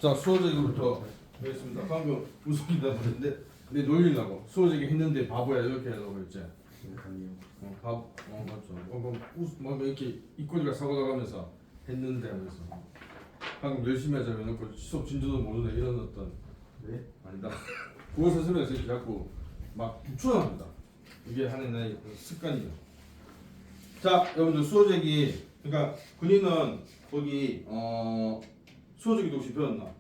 자, 수호제기부터 하겠습니다. 방금 웃음이다 그랬는데 내 놀리려고 수호제기 했는데 바보야 이렇게 하려고 했지. 바보. 맞죠. 막 이렇게 입꼬리가 사고 나가면서 했는데 하면서 방금 열심히 하자 해놓고 수업 진도도 모르네 이런 어떤. 네? 아니다. 국어 선생님에서 이렇게 자꾸 막 추천합니다. 이게 하는 나의 습관이에요. 자, 여러분들 수호제기 그러니까 군인은 거기 수호제기도 혹시 배웠나?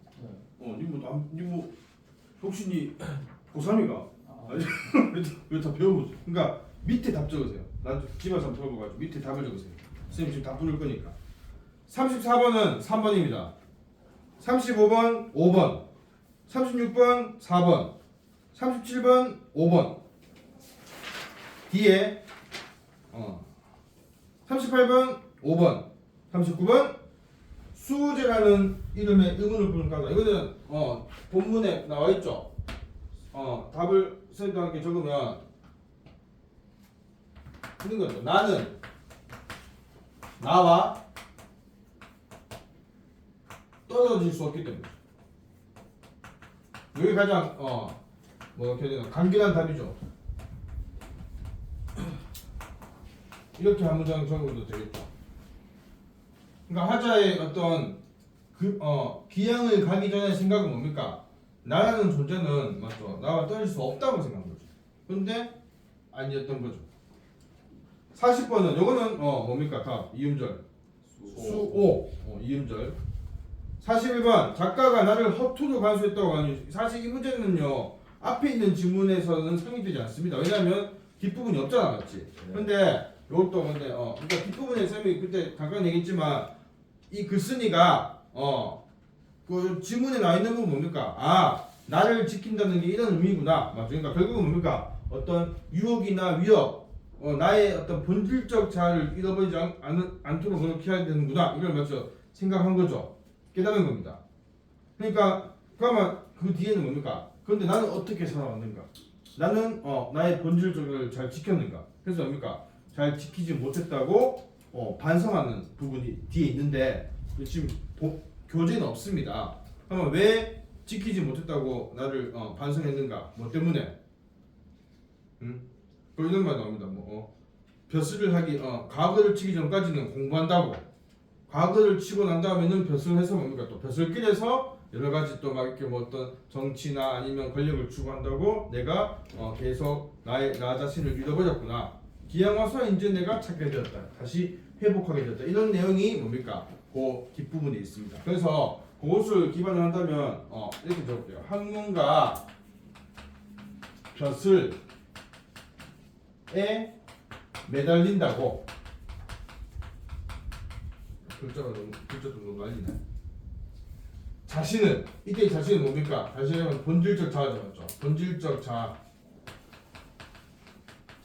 니 혹시 니 고3이가? 아니 왜 다 배워보지? 그러니까 밑에 답 적으세요. 나도 집에서 한번 풀어봐가지고 밑에 답을 적으세요. 선생님 지금 답 부를 거니까. 34번은 3번입니다. 35번 5번 36번 4번 37번 5번 뒤에 38번 5번 39번 수제라는 이름의 의문을 부른 가사. 이거는 본문에 나와 있죠. 답을 선택하게 적으면 있는 거죠. 나는 나와 떨어질 수 없기 때문에. 여기 가장 간결한 답이죠. 이렇게 한 문장 적어도 되겠죠. 그러니까 화자의 어떤 기양을 가기 전에 생각은 뭡니까? 나라는 존재는 맞죠. 나와 떨어질 수 없다고 생각한 거죠. 근데 아니었던 거죠. 40번은 요거는 뭡니까? 답 이음절 수오 이음절. 41번 작가가 나를 허투루 간수했다고 하니 사실 이 문제는요 앞에 있는 지문에서는 성립되지 않습니다. 왜냐하면 뒷부분이 없잖아, 맞지? 근데 이것도 근데 그러니까 뒷부분에 쌤이 그때 잠깐 얘기했지만 이 글쓴이가 그 지문에 나와 있는 부분 뭡니까? 나를 지킨다는 게 이런 의미구나, 맞죠? 그러니까 결국은 뭡니까? 어떤 유혹이나 위협, 나의 어떤 본질적 자아를 잃어버리지 않도록 그렇게 해야 되는구나, 이걸 맞죠? 생각한 거죠. 깨달은 겁니다. 그러니까 그러면 그 뒤에는 뭡니까? 그런데 나는 어떻게 살아왔는가? 나는 나의 본질적을 잘 지켰는가? 그래서 뭡니까? 잘 지키지 못했다고 반성하는 부분이 뒤에 있는데 지금 교재는 없습니다. 그러면 왜 지키지 못했다고 나를 반성했는가? 뭐 때문에? 이런 말 나옵니다. 벼슬을 하기 과거를 치기 전까지는 공부한다고. 과거를 치고 난 다음에는 벼슬을 해서 뭡니까? 또 벼슬길에서 여러 가지 또 막 이렇게 뭐 어떤 정치나 아니면 권력을 추구한다고 내가 계속 나 자신을 잃어버렸구나. 기양 와서 이제 내가 찾게 되었다. 다시 회복하게 되었다. 이런 내용이 뭡니까? 그 뒷부분에 있습니다. 그래서 그것을 기반으로 한다면 이렇게 적을게요. 학문과 벼슬에 매달린다고. 글자도 너무 난리네. 자신은 이때 자신은 뭡니까? 자신은 본질적 자아죠, 맞죠? 본질적 자아.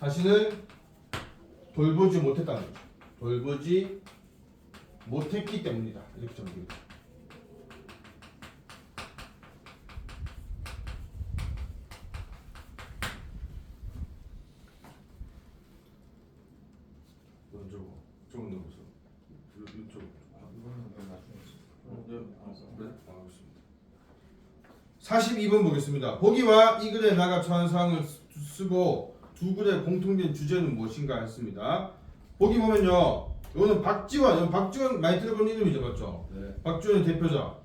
자신을 돌보지 못했다는 거죠. 돌보지 못했기 때문이다. 이렇게 적습니다. 먼저 조금 더 보세요. 이쪽. 네, 알겠습니다. 42번 보겠습니다. 보기와 이 글에 나가 처한 사항을 쓰고 두 글의 공통된 주제는 무엇인가 했습니다. 보기 보면요, 이거는 박지원 많이 들어본 이름이죠, 맞죠? 네. 박지원의 대표작.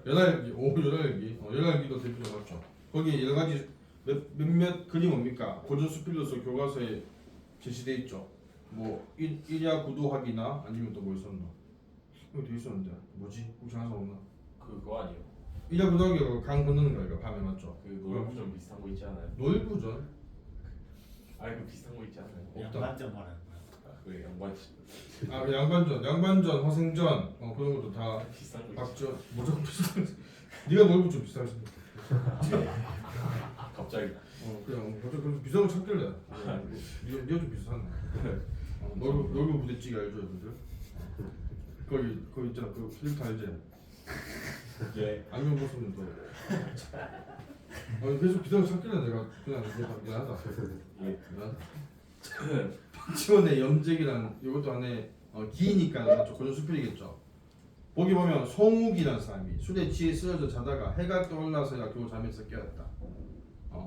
연활기도 대표작 맞죠? 거기 여러 가지 몇몇 글이 뭡니까? 고전수필로서 교과서에 제시돼 있죠. 뭐 일야 구도학이나 아니면 또 뭐 있었나? 이거 돼 있었는데 뭐지? 혹시 하나 없나? 그거 아니에요? 일야 구도학이 강 건너는 거예요, 밤에 맞죠? 그 노을부전 비슷한 거 있지 않아요? 노을부전? 아니 그 비슷한 거 있지 않아요? 없다. 양반점 말하는 거야. 그 양반 양반전, 화생전 그런 것도 다 비슷한 거 있지. 박전 무조건 비슷한. 네가 노을부전 비슷할 수 있어. 갑자기 그냥 그래서 비슷한 거 찾길래. 네가 좀 비슷하네. 놀부 부대찌개 알죠, 여러분들? 거기 있잖아, 그 캐릭터 알지? 예. 안경 벗으면 또. 계속 비슷한 거 찾길래 내가 그냥 미안하다. 예. 박지원의 염색이란 이것도 안에 기니까 맞죠? 고전 수필이겠죠. 보기 보면 송욱이라는 사람이 술에 취해 쓰러져 자다가 해가 떠올라서야 겨우 잠에서 깨었다.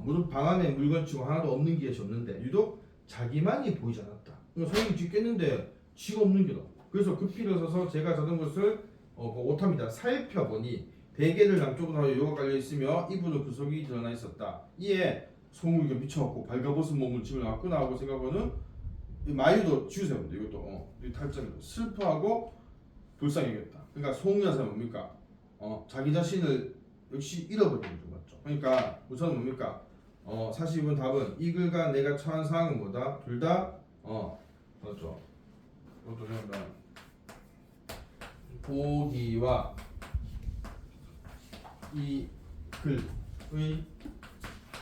무릎 방 안에 물건치고 하나도 없는 것이 없는데 유독 자기만이 보이지 않았다. 송욱이 지금 깼는데 지가 없는 게다. 그래서 급히 일어서서 제가 자던 것을 그 옷합니다. 살펴보니 베개를 양쪽으로 하여 요가 깔려 있으며 이불은 그 속이 드러나 있었다. 이에 송욱이가 미쳐갖고 발가벗은 몸을 집을 나왔구나 하고 생각하고는 마유도 지우세요. 이것도 이 탈점이다. 슬퍼하고 불쌍해겠다. 그러니까 송우라는 사람은 뭡니까? 자기 자신을 역시 잃어버린 거죠, 맞죠? 그러니까 우선 뭡니까? 42번 답은 이 글과 내가 처한 상황은 뭐다? 둘 다 맞죠? 이것도 정답. 보기와 이 글의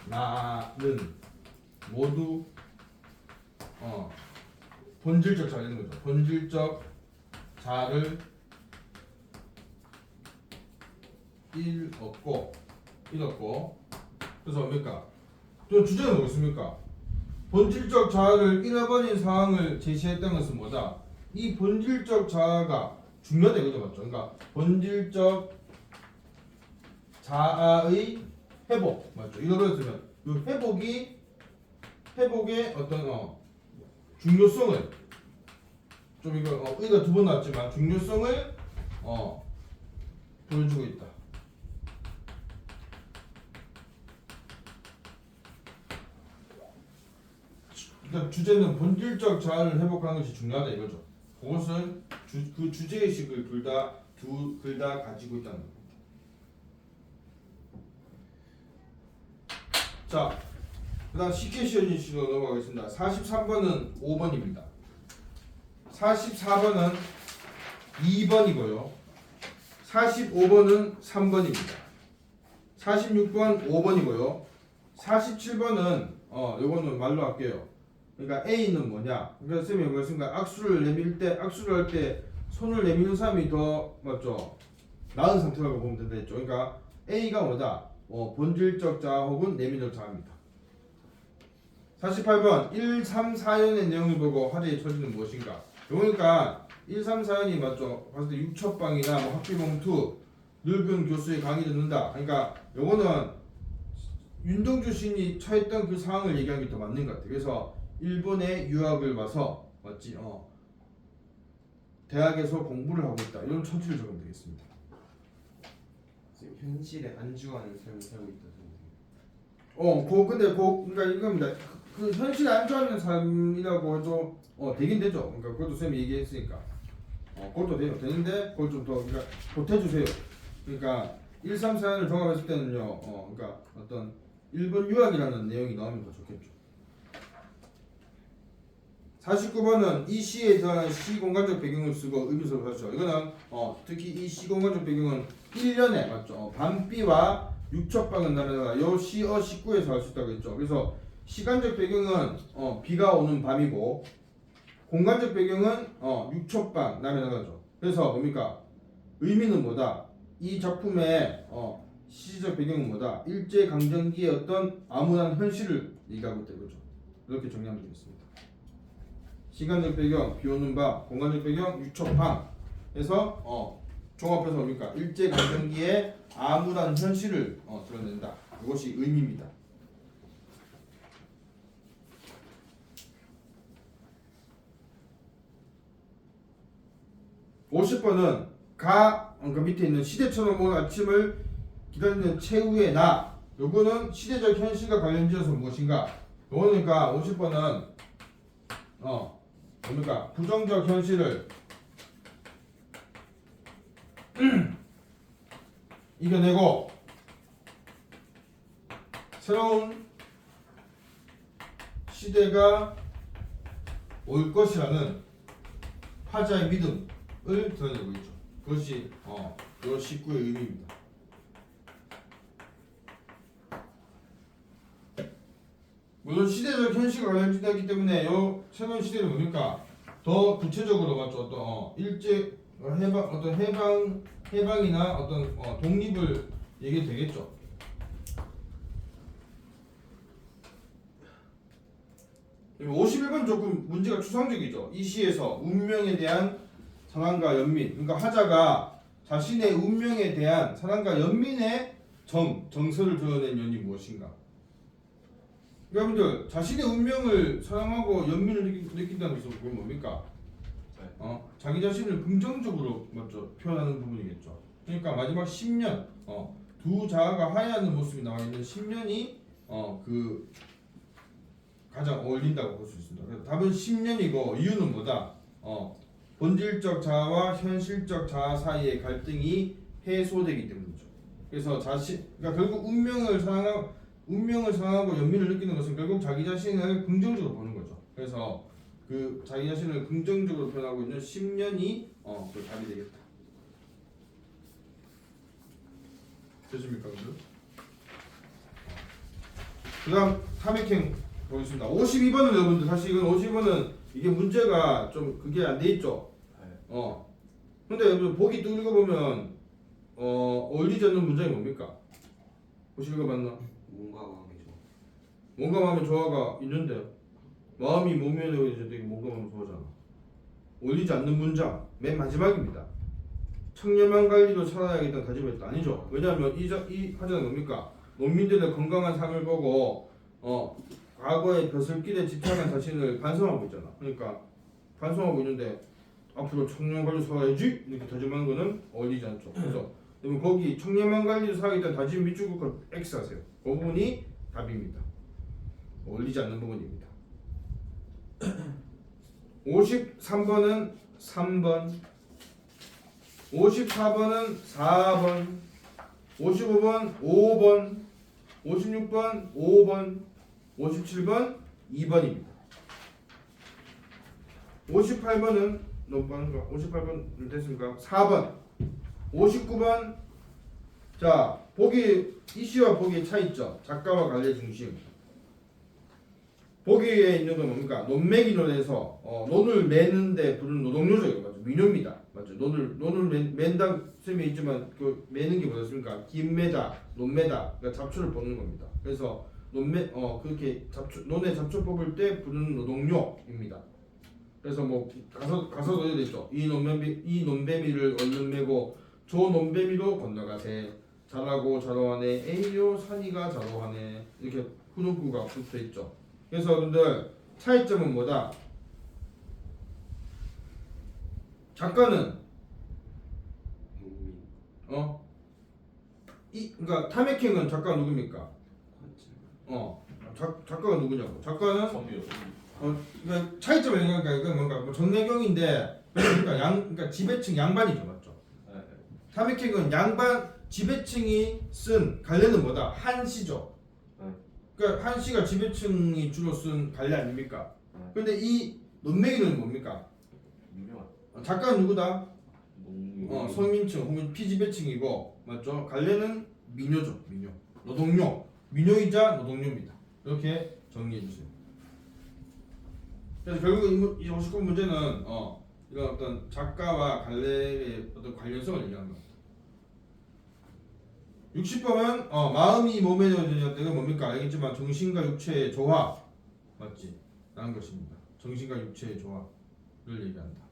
나는 모두 본질적 자가 되는 거죠. 본질적 자를 잃었고 그래서 뭡니까? 또 주제는 뭐겠습니까? 본질적 자아를 잃어버린 상황을 제시했다는 것은 뭐다? 이 본질적 자아가 중요하다 이거죠, 맞죠? 그러니까 본질적 자아의 회복, 맞죠? 잃어버렸으면 이 회복의 어떤 중요성을 좀 이거 의가 두 번 나왔지만 중요성을 보여주고 있다. 그러니까 주제는 본질적 자아를 회복하는 것이 중요하다 이거죠. 그것은 그 주제의식을 둘 다 가지고 있다는 겁니다. 자, 그다음 시캐시언식으로 넘어가겠습니다. 43번은 5번입니다. 44번은 2번이고요. 45번은 3번입니다. 46번 5번이고요. 47번은 요거는 말로 할게요. 그러니까 A는 뭐냐? 그러니까 쌤이 뭐였습니까? 악수를 할 때 손을 내미는 사람이 더 맞죠? 나은 상태라고 보면 된다 했죠. 그러니까 A가 뭐다? 본질적 자아 혹은 내면적 자아입니다. 48번 1, 3, 4연의 내용을 보고 화제의 처지는 무엇인가? 그러니까 1, 3, 4연이 맞죠? 봤을 때 육첩방이나 뭐 학비봉투, 늙은 교수의 강의 듣는다. 그러니까 요거는 윤동주 시인이 처했던 그 상황을 얘기하는 게 더 맞는 것 같아요. 그래서 일본에 유학을 와서 맞지? 대학에서 공부를 하고 있다. 이런 처지를 적으면 되겠습니다. 현실에 안주하는 삶을 살고 있다. 그러니까 이겁니다. 그 현실에 안주하는 삶이라고 해도 되긴 되죠. 그러니까 그것도 쌤이 얘기했으니까 그것도 되는데 그걸 좀 더 그러니까 보태주세요. 그러니까 1, 3, 4년을 종합했을 때는요. 그러니까 어떤 일본 유학이라는 내용이 나오면 더 좋겠죠. 49번은 이 시에 대한 시공간적 배경을 쓰고 의미서를 하죠. 이거는 특히 이 시공간적 배경은 1년에 맞죠. 밤비와 육첩방은 날아가 요 시어 19에서 할 수 있다고 했죠. 그래서 시간적 배경은 비가 오는 밤이고 공간적 배경은 육첩방 남에 나가죠. 그래서 뭡니까? 의미는 뭐다? 이 작품의 시적 배경은 뭐다? 일제 강점기의 어떤 암울한 현실을 얘기하고 있다 이거죠. 이렇게 정리하면 되겠습니다. 시간적 배경 비 오는 밤, 공간적 배경 육첩방 해서 종합해서 뭡니까? 일제 강점기의 암울한 현실을 드러낸다. 이것이 의미입니다. (50번은) 그 밑에 있는 시대처럼 온 아침을 기다리는 최후의 나. 요거는 시대적 현실과 관련지어서 무엇인가? 요거는 그러니까 50번은 뭡니까? 부정적 현실을 이겨내고 새로운 시대가 올 것이라는 화자의 믿음을 드러내고 있죠. 그것이 요 19의 의미입니다. 물론 시대적 현실과 관련되기 때문에 요 새로운 시대는 뭡니까? 더 구체적으로 맞죠? 어떤 일제 해방이나 어떤 독립을 얘기 되겠죠. 그리고 51번 조금 문제가 추상적이죠. 이 시에서 운명에 대한 상황과 연민. 그러니까 화자가 자신의 운명에 대한 사랑과 연민의 정서를 드러낸 연이 무엇인가? 여러분들 자신의 운명을 사랑하고 연민을 느낀다는 것은 그건 뭡니까? 네. 자기 자신을 긍정적으로 맞죠 표현하는 부분이겠죠. 그러니까 마지막 10년 두 자아가 화해하는 모습이 나와 있는 10년이 그 가장 어울린다고 볼 수 있습니다. 그래서 답은 10년이고 이유는 뭐다? 본질적 자아와 현실적 자아 사이의 갈등이 해소되기 때문이죠. 그래서 그러니까 결국 운명을 사랑하고 연민을 느끼는 것은 결국 자기 자신을 긍정적으로 보는 거죠. 그래서 그 자기 자신을 긍정적으로 표현하고 있는 10년이 그 답이 되겠다. 되십니까, 여러분들? 그다음 탐익행 보겠습니다. 52번은 여러분들 사실 이건 52번은 이게 문제가 좀 그게 안 돼 있죠. 네. 근데 여러분 보기 또 읽어보면 어울리지 않는 문장이 뭡니까? 혹시 읽어봤나? 뭔가 마음이죠. 뭔가 마음에 조화가 있는데 마음이 몸에 되게 뭔가 마음에 조화잖아. 어울리지 않는 문장 맨 마지막입니다. 청렴한 관리로 살아야겠다는 다짐을 했다. 아니죠. 왜냐하면 이 화제는 뭡니까? 농민들의 건강한 삶을 보고 과거의 벼슬길에 집착한 자신을 반성하고 있잖아. 그러니까 반성하고 있는데 앞으로 청렴한 관리로 살아야지 이렇게 다짐하는 거는 어울리지 않죠. 그래서 여러분 거기 청렴한 관리로 살아야겠다는 다짐 밑줄 긋고 X 하세요. 그 부분이 답입니다. 어울리지 않는 부분입니다. 53번은 3번, 54번은 4번, 55번 5번, 56번 5번, 57번 2번입니다. 58번은 너무 빠른가? 58번 됐습니까? 4번, 59번. 자, 보기 이시와 보기의 차이 있죠. 작가와 관례 중심. 보기에 있는 건 뭡니까? 논매기 논에서 논을 매는데 부르는 노동요죠. 이거 맞죠? 민요입니다. 맞죠? 논을 맨다 셈이 있지만 그 매는 게 뭐였습니까? 김매다, 논매다. 그러니까 잡초를 뽑는 겁니다. 그래서 그렇게 논에 잡초 뽑을 때 부르는 노동요입니다. 그래서 뭐 가서 어디 있죠? 이 논배미를 얼른 메고 저 논배미로 건너가세. 자라고 자로하네. 에이요 산이가 자로하네. 이렇게 후둣구가 붙어 있죠. 그래서 여러분들 차이점은 뭐다? 작가는 농민. 그러니까 타메킹은 작가 누굽니까? 관점. 작가가 누구냐고? 작가는 선비요. 그러니까 차이점이 그러니까 이건 뭔가 뭐 정내경인데 그러니까 지배층 양반이죠, 맞죠? 네. 타메킹은 양반 지배층이 쓴 관례는 뭐다? 한시죠. 그러니까 한시가 지배층이 주로 쓴 관례 아닙니까? 근데 이 논매기는 뭡니까? 유명한 작가는 누구다? 농. 서민층 혹은 피지배층이고 맞죠? 관례는 민요죠. 민요. 노동요. 민요이자 노동요입니다. 이렇게 정리해 주세요. 그래서 결국 이 59 문제는 이런 어떤 작가와 관례의 어떤 관련성을 얘기하는 겁니다. 60번은 마음이 몸에 되어지는 때가 뭡니까? 알겠지만 정신과 육체의 조화 맞지? 라는 것입니다. 정신과 육체의 조화를 얘기한다.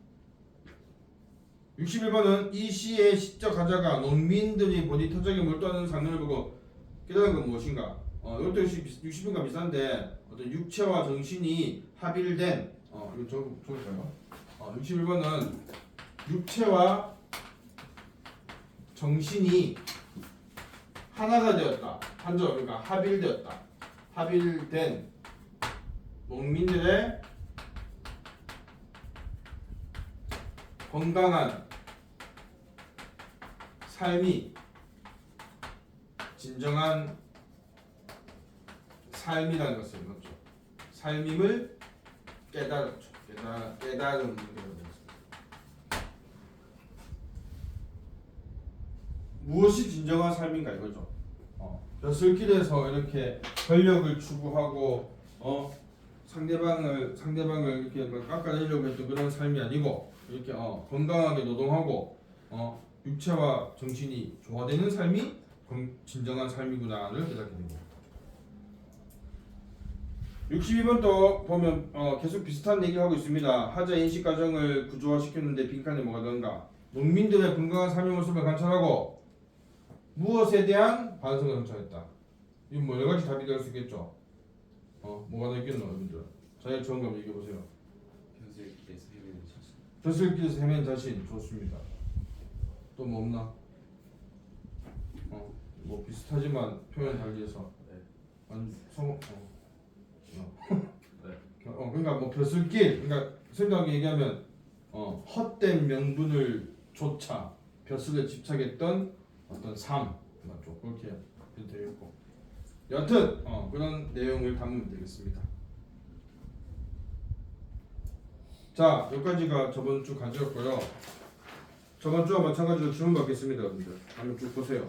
61번은 이 시의 시적 가자가 농민들이 보디 터작에 몰두하는 장면을 보고 깨달은 건 무엇인가? 이것도 60번과 비슷한데 어떤 육체와 정신이 합일된 이거 적을까요? 61번은 육체와 정신이 하나가 되었다. 한조 그러니까 합일되었다. 합일된 농민들의 건강한 삶이 진정한 삶이라는 것을 맞죠. 삶임을 깨달았죠. 깨달은 문제가 되었습니다. 무엇이 진정한 삶인가 이거죠. 벼슬길에서 이렇게 권력을 추구하고 상대방을 이렇게 막 깎아내려고 했던 그런 삶이 아니고 이렇게 건강하게 노동하고 육체와 정신이 조화되는 삶이 진정한 삶이구나를 깨닫게 됩니다. 62번도 보면 계속 비슷한 얘기를 하고 있습니다. 하자 인식 과정을 구조화시켰는데 빈칸에 뭐가 넣은가? 농민들의 건강한 삶의 모습을 관찰하고 무엇에 대한 반성을 성찰했다. 이 뭐 여러 가지 답이 될 수 있겠죠. 뭐가 더 있겠노 여러분들. 자기가 좋은 거 한번 얘기해 보세요. 벼슬길에서 헤매는 자신. 벼슬길에서 헤맨 자신 좋습니다. 또 뭐 없나? 뭐 비슷하지만 표현 달리해서 네. 네. 그러니까 뭐 벼슬길 그러니까 생각하게 얘기하면 헛된 명분을 조차 벼슬에 집착했던 어떤 삶 맞죠? 그렇게 해도 되겠고 여튼 그런 내용을 담으면 되겠습니다. 자 여기까지가 저번 주 과제였고요. 저번 주와 마찬가지로 질문 받겠습니다, 여러분들. 한번 쭉 보세요.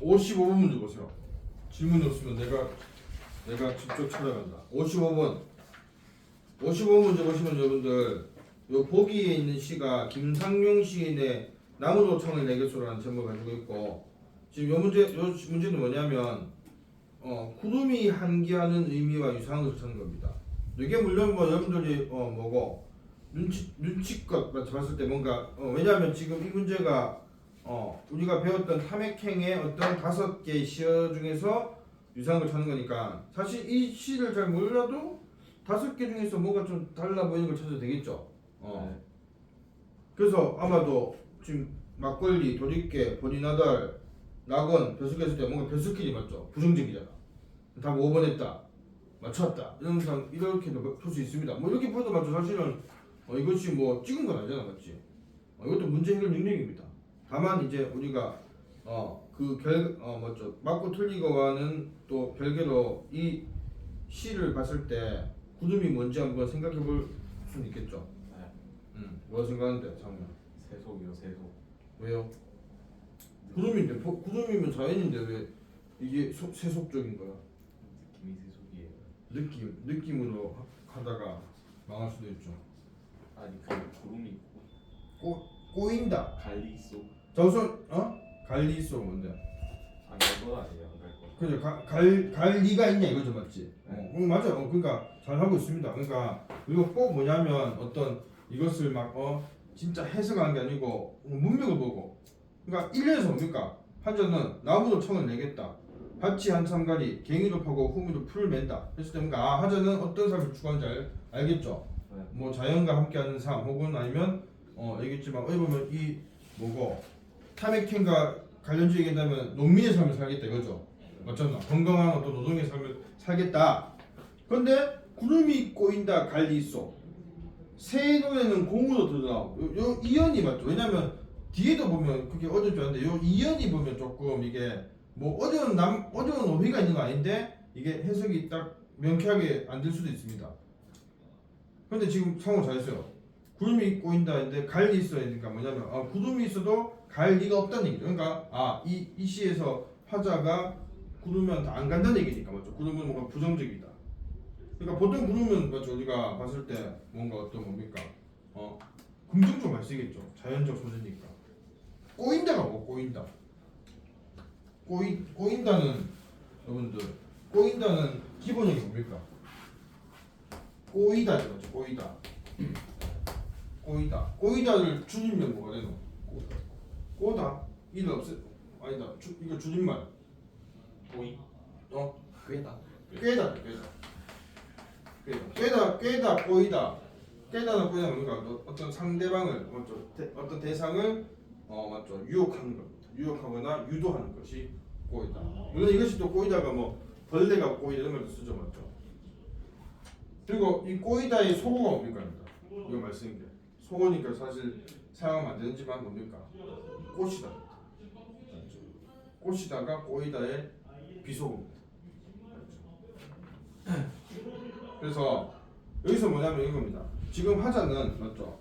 오 55번 문제 보세요. 질문이 없으면 내가 직접 찾아간다. 55번 문제 보시면 여러분들 요 보기에 있는 시가 김상용 시인의 나무도청을 내겠소라는 제목을 가지고 있고 지금 요 문제는 뭐냐면 구름이 한기하는 의미와 유사한 것을 찾는 겁니다. 이게 물론 뭐 여러분들이 뭐고 눈치껏 봤을 때 뭔가 왜냐하면 지금 이 문제가 우리가 배웠던 탐핵행의 어떤 5개의 시어 중에서 유사한 걸 찾는 거니까 사실 이 시를 잘 몰라도 5개 중에서 뭐가 좀 달라 보이는 걸 찾아도 되겠죠. 네. 그래서 아마도 지금 막걸리, 도리깨, 보리나달, 낙원, 벼슬길 했을 때 뭔가 벼슬길이 맞죠? 부정적이잖아. 답 5번 했다. 맞췄다. 이렇게도 풀 수 있습니다. 뭐 이렇게 풀어도 맞죠. 사실은 이것이 뭐 찍은 건 아니잖아, 맞지? 이것도 문제 해결 능력입니다. 다만 이제 우리가 뭐죠? 맞고 틀리고와는 또 별개로 이 시를 봤을 때 구름이 뭔지 한번 생각해 볼 수는 있겠죠. 네. 뭐가 생각하는데 장면? 세속이요 세속. 왜요? 구름인데 구름이면 자연인데 왜 이게 세속적인 거야? 느낌이 세속이에요. 느낌으로 하다가 망할 수도 있죠. 아니 그 구름이 꼬인다. 갈리소. 자 우선 갈리소 뭔데? 안갈 건 아니에요. 안갈 거. 그죠. 갈 리가 있냐 이거죠, 맞지? 네. 맞아. 그러니까 잘 하고 있습니다. 그러니까 이거 꼭 뭐냐면 어떤 이것을 막 진짜 해석한 게 아니고 문맥을 보고. 그러니까 1년에서 뭡니까? 한자는 나무로 청을 내겠다. 밭이 한참가리, 갱이로 파고 후미로 풀을 맨다. 그랬을 때 뭔가 한자는 어떤 삶을 추구하는지 알겠죠? 네. 뭐 자연과 함께하는 삶 혹은 아니면 얘기했지만 어디 보면 이 뭐고 탐핵행과 관련주 얘기한다면 농민의 삶을 살겠다 이거죠. 맞잖아. 건강한 어떤 노동의 삶을 살겠다. 그런데 구름이 꼬인다 갈리 있어. 새 노래는 공으로 들어나오고 요 이연이 맞죠. 왜냐면 뒤에도 보면 그게 어려울 줄 알았는데 요 이연이 보면 조금 이게 뭐 어려운 어휘가 있는 거 아닌데 이게 해석이 딱 명쾌하게 안 될 수도 있습니다. 근데 지금 상호 잘했어요. 구름이 꼬인다 했는데 갈리 있어야 되니까 뭐냐면 구름이 있어도 갈 리가 없다는 얘기죠. 그러니까 이 시에서 화자가 구르면 다 안 간다는 얘기니까 맞죠? 구르면 뭔가 부정적이다. 그러니까 보통 구르면 맞죠? 우리가 봤을 때 뭔가 어떤 뭡니까? 긍정적으로 많이 쓰겠죠. 자연적 소재니까. 꼬인다가 뭐 꼬인다. 꼬인다는 여러분들 꼬인다는 기본적인 게 뭡니까? 꼬이다 이거죠. 꼬이다. 꼬이다를 줄이면 뭐가 되노? 꼬다. 이를 없애. 아니다. 이거 줄임말. 꼬이 꽤다. 꿰다. 꼬이다. 깨다는 꼬이다 뭡니까? 어떤 상대방을 맞죠? 어떤 대상을 맞죠? 유혹하는 겁니다. 유혹하거나 유도하는 것이 꼬이다. 물론 이것이 또 꼬이다가 뭐 벌레가 꼬이다 이런 말도 쓰죠, 맞죠? 그리고 이 꼬이다의 속어가 뭡니까? 이거 말씀인 게 속어니까 사실 사용하면 안 되는지만 뭡니까? 꽃이다. 맞죠? 꽃이다가 꼬이다의 비속어입니다. 맞죠? 그래서 여기서 뭐냐면 이겁니다. 지금 하자는 맞죠?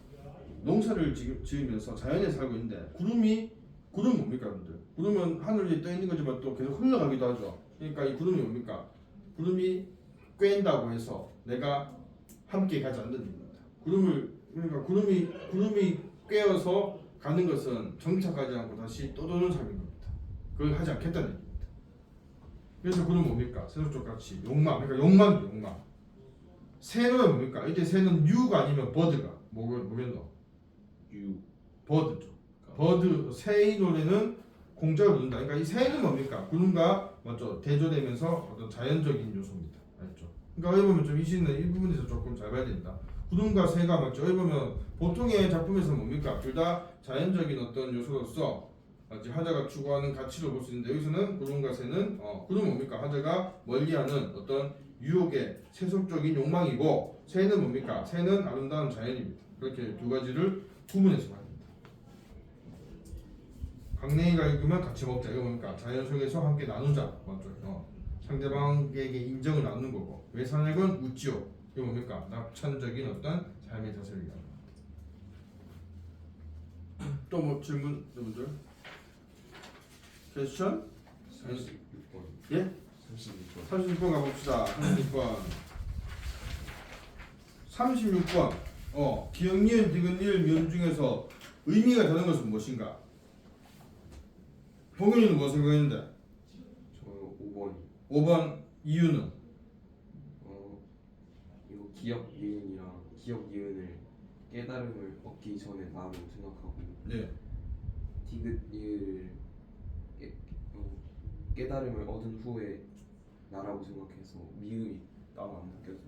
농사를 지으면서 자연에 살고 있는데 구름 뭡니까, 여러분들? 구름은 하늘 위에 떠 있는 거지만 또 계속 흘러가기도 하죠. 그러니까 이 구름이 뭡니까? 구름이 꿰인다고 해서 내가 함께 가지 않는 겁니다. 그러니까 구름이 꿰어서 가는 것은 정착하지 않고 다시 떠도는 삶인 겁니다. 그걸 하지 않겠다는 얘기입니다. 그래서 구름 뭡니까? 세속적 가치, 욕망. 그러니까 욕망. 새는 뭡니까? 이때 새는 유가 아니면 버드가 뭐겠노? 버드죠. 버드 새의 노래는 공작을 누른다. 그러니까 이 새는 뭡니까? 구름과 맞죠? 대조되면서 어떤 자연적인 요소입니다. 알죠? 그러니까 여기 보면 좀 이 시는 이 부분에서 조금 잘 봐야 된다. 구름과 새가 맞죠? 여기 보면 보통의 작품에서 뭡니까? 둘 다 자연적인 어떤 요소로서 하자가 추구하는 가치를 볼 수 있는데 여기서는 구름과 새는 구름 뭡니까? 하자가 멀리하는 어떤 유혹의 세속적인 욕망이고 새는 뭡니까? 새는 아름다운 자연입니다. 그렇게 두 가지를 구분해서 봐야 됩니다. 강냉이가 읽으면 같이 먹자. 이거 뭡니까? 자연 속에서 함께 나누자. 맞죠? 상대방에게 인정을 나누는 거고 외산액은 웃지요. 이거 뭡니까? 낙천적인 어떤 삶의 자세를 얘기하는 겁니다. 또 뭐 질문 여러분들? 퀘스천? 36번. 예? 36번. 36번 가봅시다. 36번. 기역, 니은, 디귿, 리을, 미음 중에서 의미가 다른 것은 무엇인가? 봉윤이는 뭐 생각했는데? 저 5번이. 5번 이유는? 이거 기억 니은을 깨달음을 얻기 전에 나라고 생각하고 네. 디귿 니을 깨달음을 얻은 후에 나라고 생각해서 미음이 따로 안 느껴져.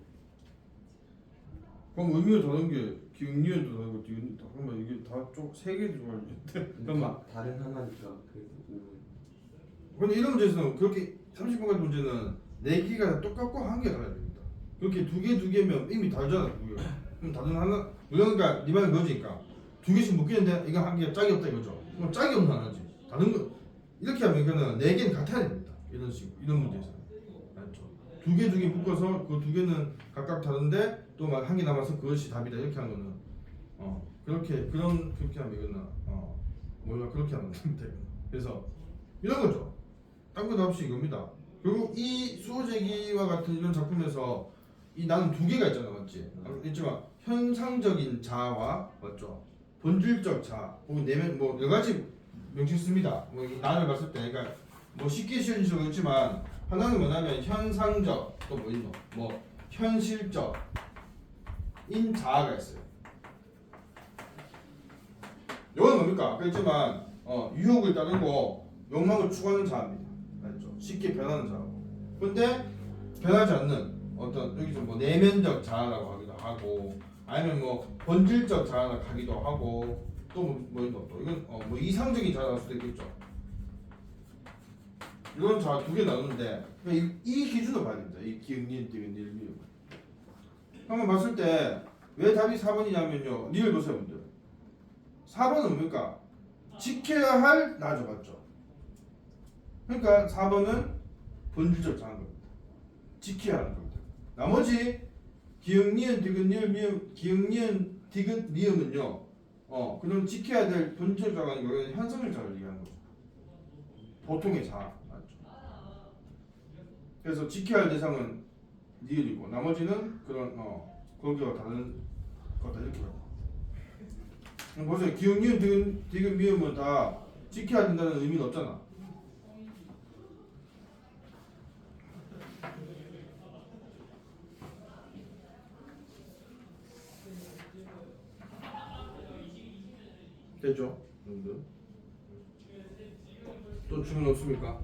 그럼 의미가 다른 게 기역, 니은도 다르고 디귿도 다르고 그러면 이게 다 쪽 세 개 들어가 있는데 잠깐만. 다른 하나니까 그래도 5번. 근데 이런 문제에서는 그렇게 30번 같은 문제는 4개가 똑같고 1개가 달라야 됩니다. 그렇게 두 개면 이미 다르잖아. 두 개가. 그럼 다른 하나 그러니까 네 말은 그거지니까 2개씩 묶이는데 이거 1개가 짝이 없다 이거죠. 그럼 짝이 없는 하나지. 다른 거 이렇게 하면 이거는 4개는 같아야 됩니다. 이런 식으로 이런 문제에서는 알죠. 2개 묶어서 그 2개는 각각 다른데 또 막 1개 남아서 그것이 답이다 이렇게 하는 거는 그렇게 하면 이거는 몰라 그렇게 하면 됩니다. 이거는. 그래서 이런 거죠. 딴 것도 없이 이겁니다. 그리고 이 수호제기와 같은 이런 작품에서 이 나는 2개가 있잖아, 맞지? 있지만 현상적인 자아와 맞죠? 본질적 자아, 혹은 내면 뭐 여러 가지 명칭 씁니다. 뭐 나를 봤을 때, 그러니까 뭐 쉽게 씌워질 수가 있지만 하나는 뭐냐면 현상적 또 뭐 있노? 뭐 현실적 인 자아가 있어요. 이건 뭡니까? 아까 했지만 유혹을 따르고 욕망을 추구하는 자아입니다. 알죠? 쉽게 변하는 자아고. 근데 변하지 않는 어떤 여기서 뭐 내면적 자아라고 하기도 하고 아니면 뭐 본질적 자아라고 하기도 하고 또뭐 이건 뭐 이상적인 자아일 수도 있겠죠. 이런 자아 2개 나누는데 이 기준을 봐야 됩니다. 이 기억, 니은, 디귿, 리을, 미음. 한번 봤을 때 왜 답이 4번이냐면요. 리을 보세요, 분들. 4번은 뭡니까? 지켜야 할 나죠, 맞죠? 그러니까 4번은 본질적 자아인 겁니다. 지켜야 하는 겁니다. 나머지 기역, 니은, 디귿, 리을, 미음, 기역, 니은, 디귿, 리음은요. 그럼 지켜야 될 본질적 자아가 아니고 현상적 자아를 얘기하는 거죠. 보통의 자아 맞죠? 그래서 지켜야 할 대상은 니을이고 나머지는 그런 거기와 다른 거다 이렇게 봐요. 보세요. 기역, 니은, 디귿, 미음은 다 지켜야 된다는 의미는 없잖아. 됐죠? 여러분들? 또 질문 없습니까?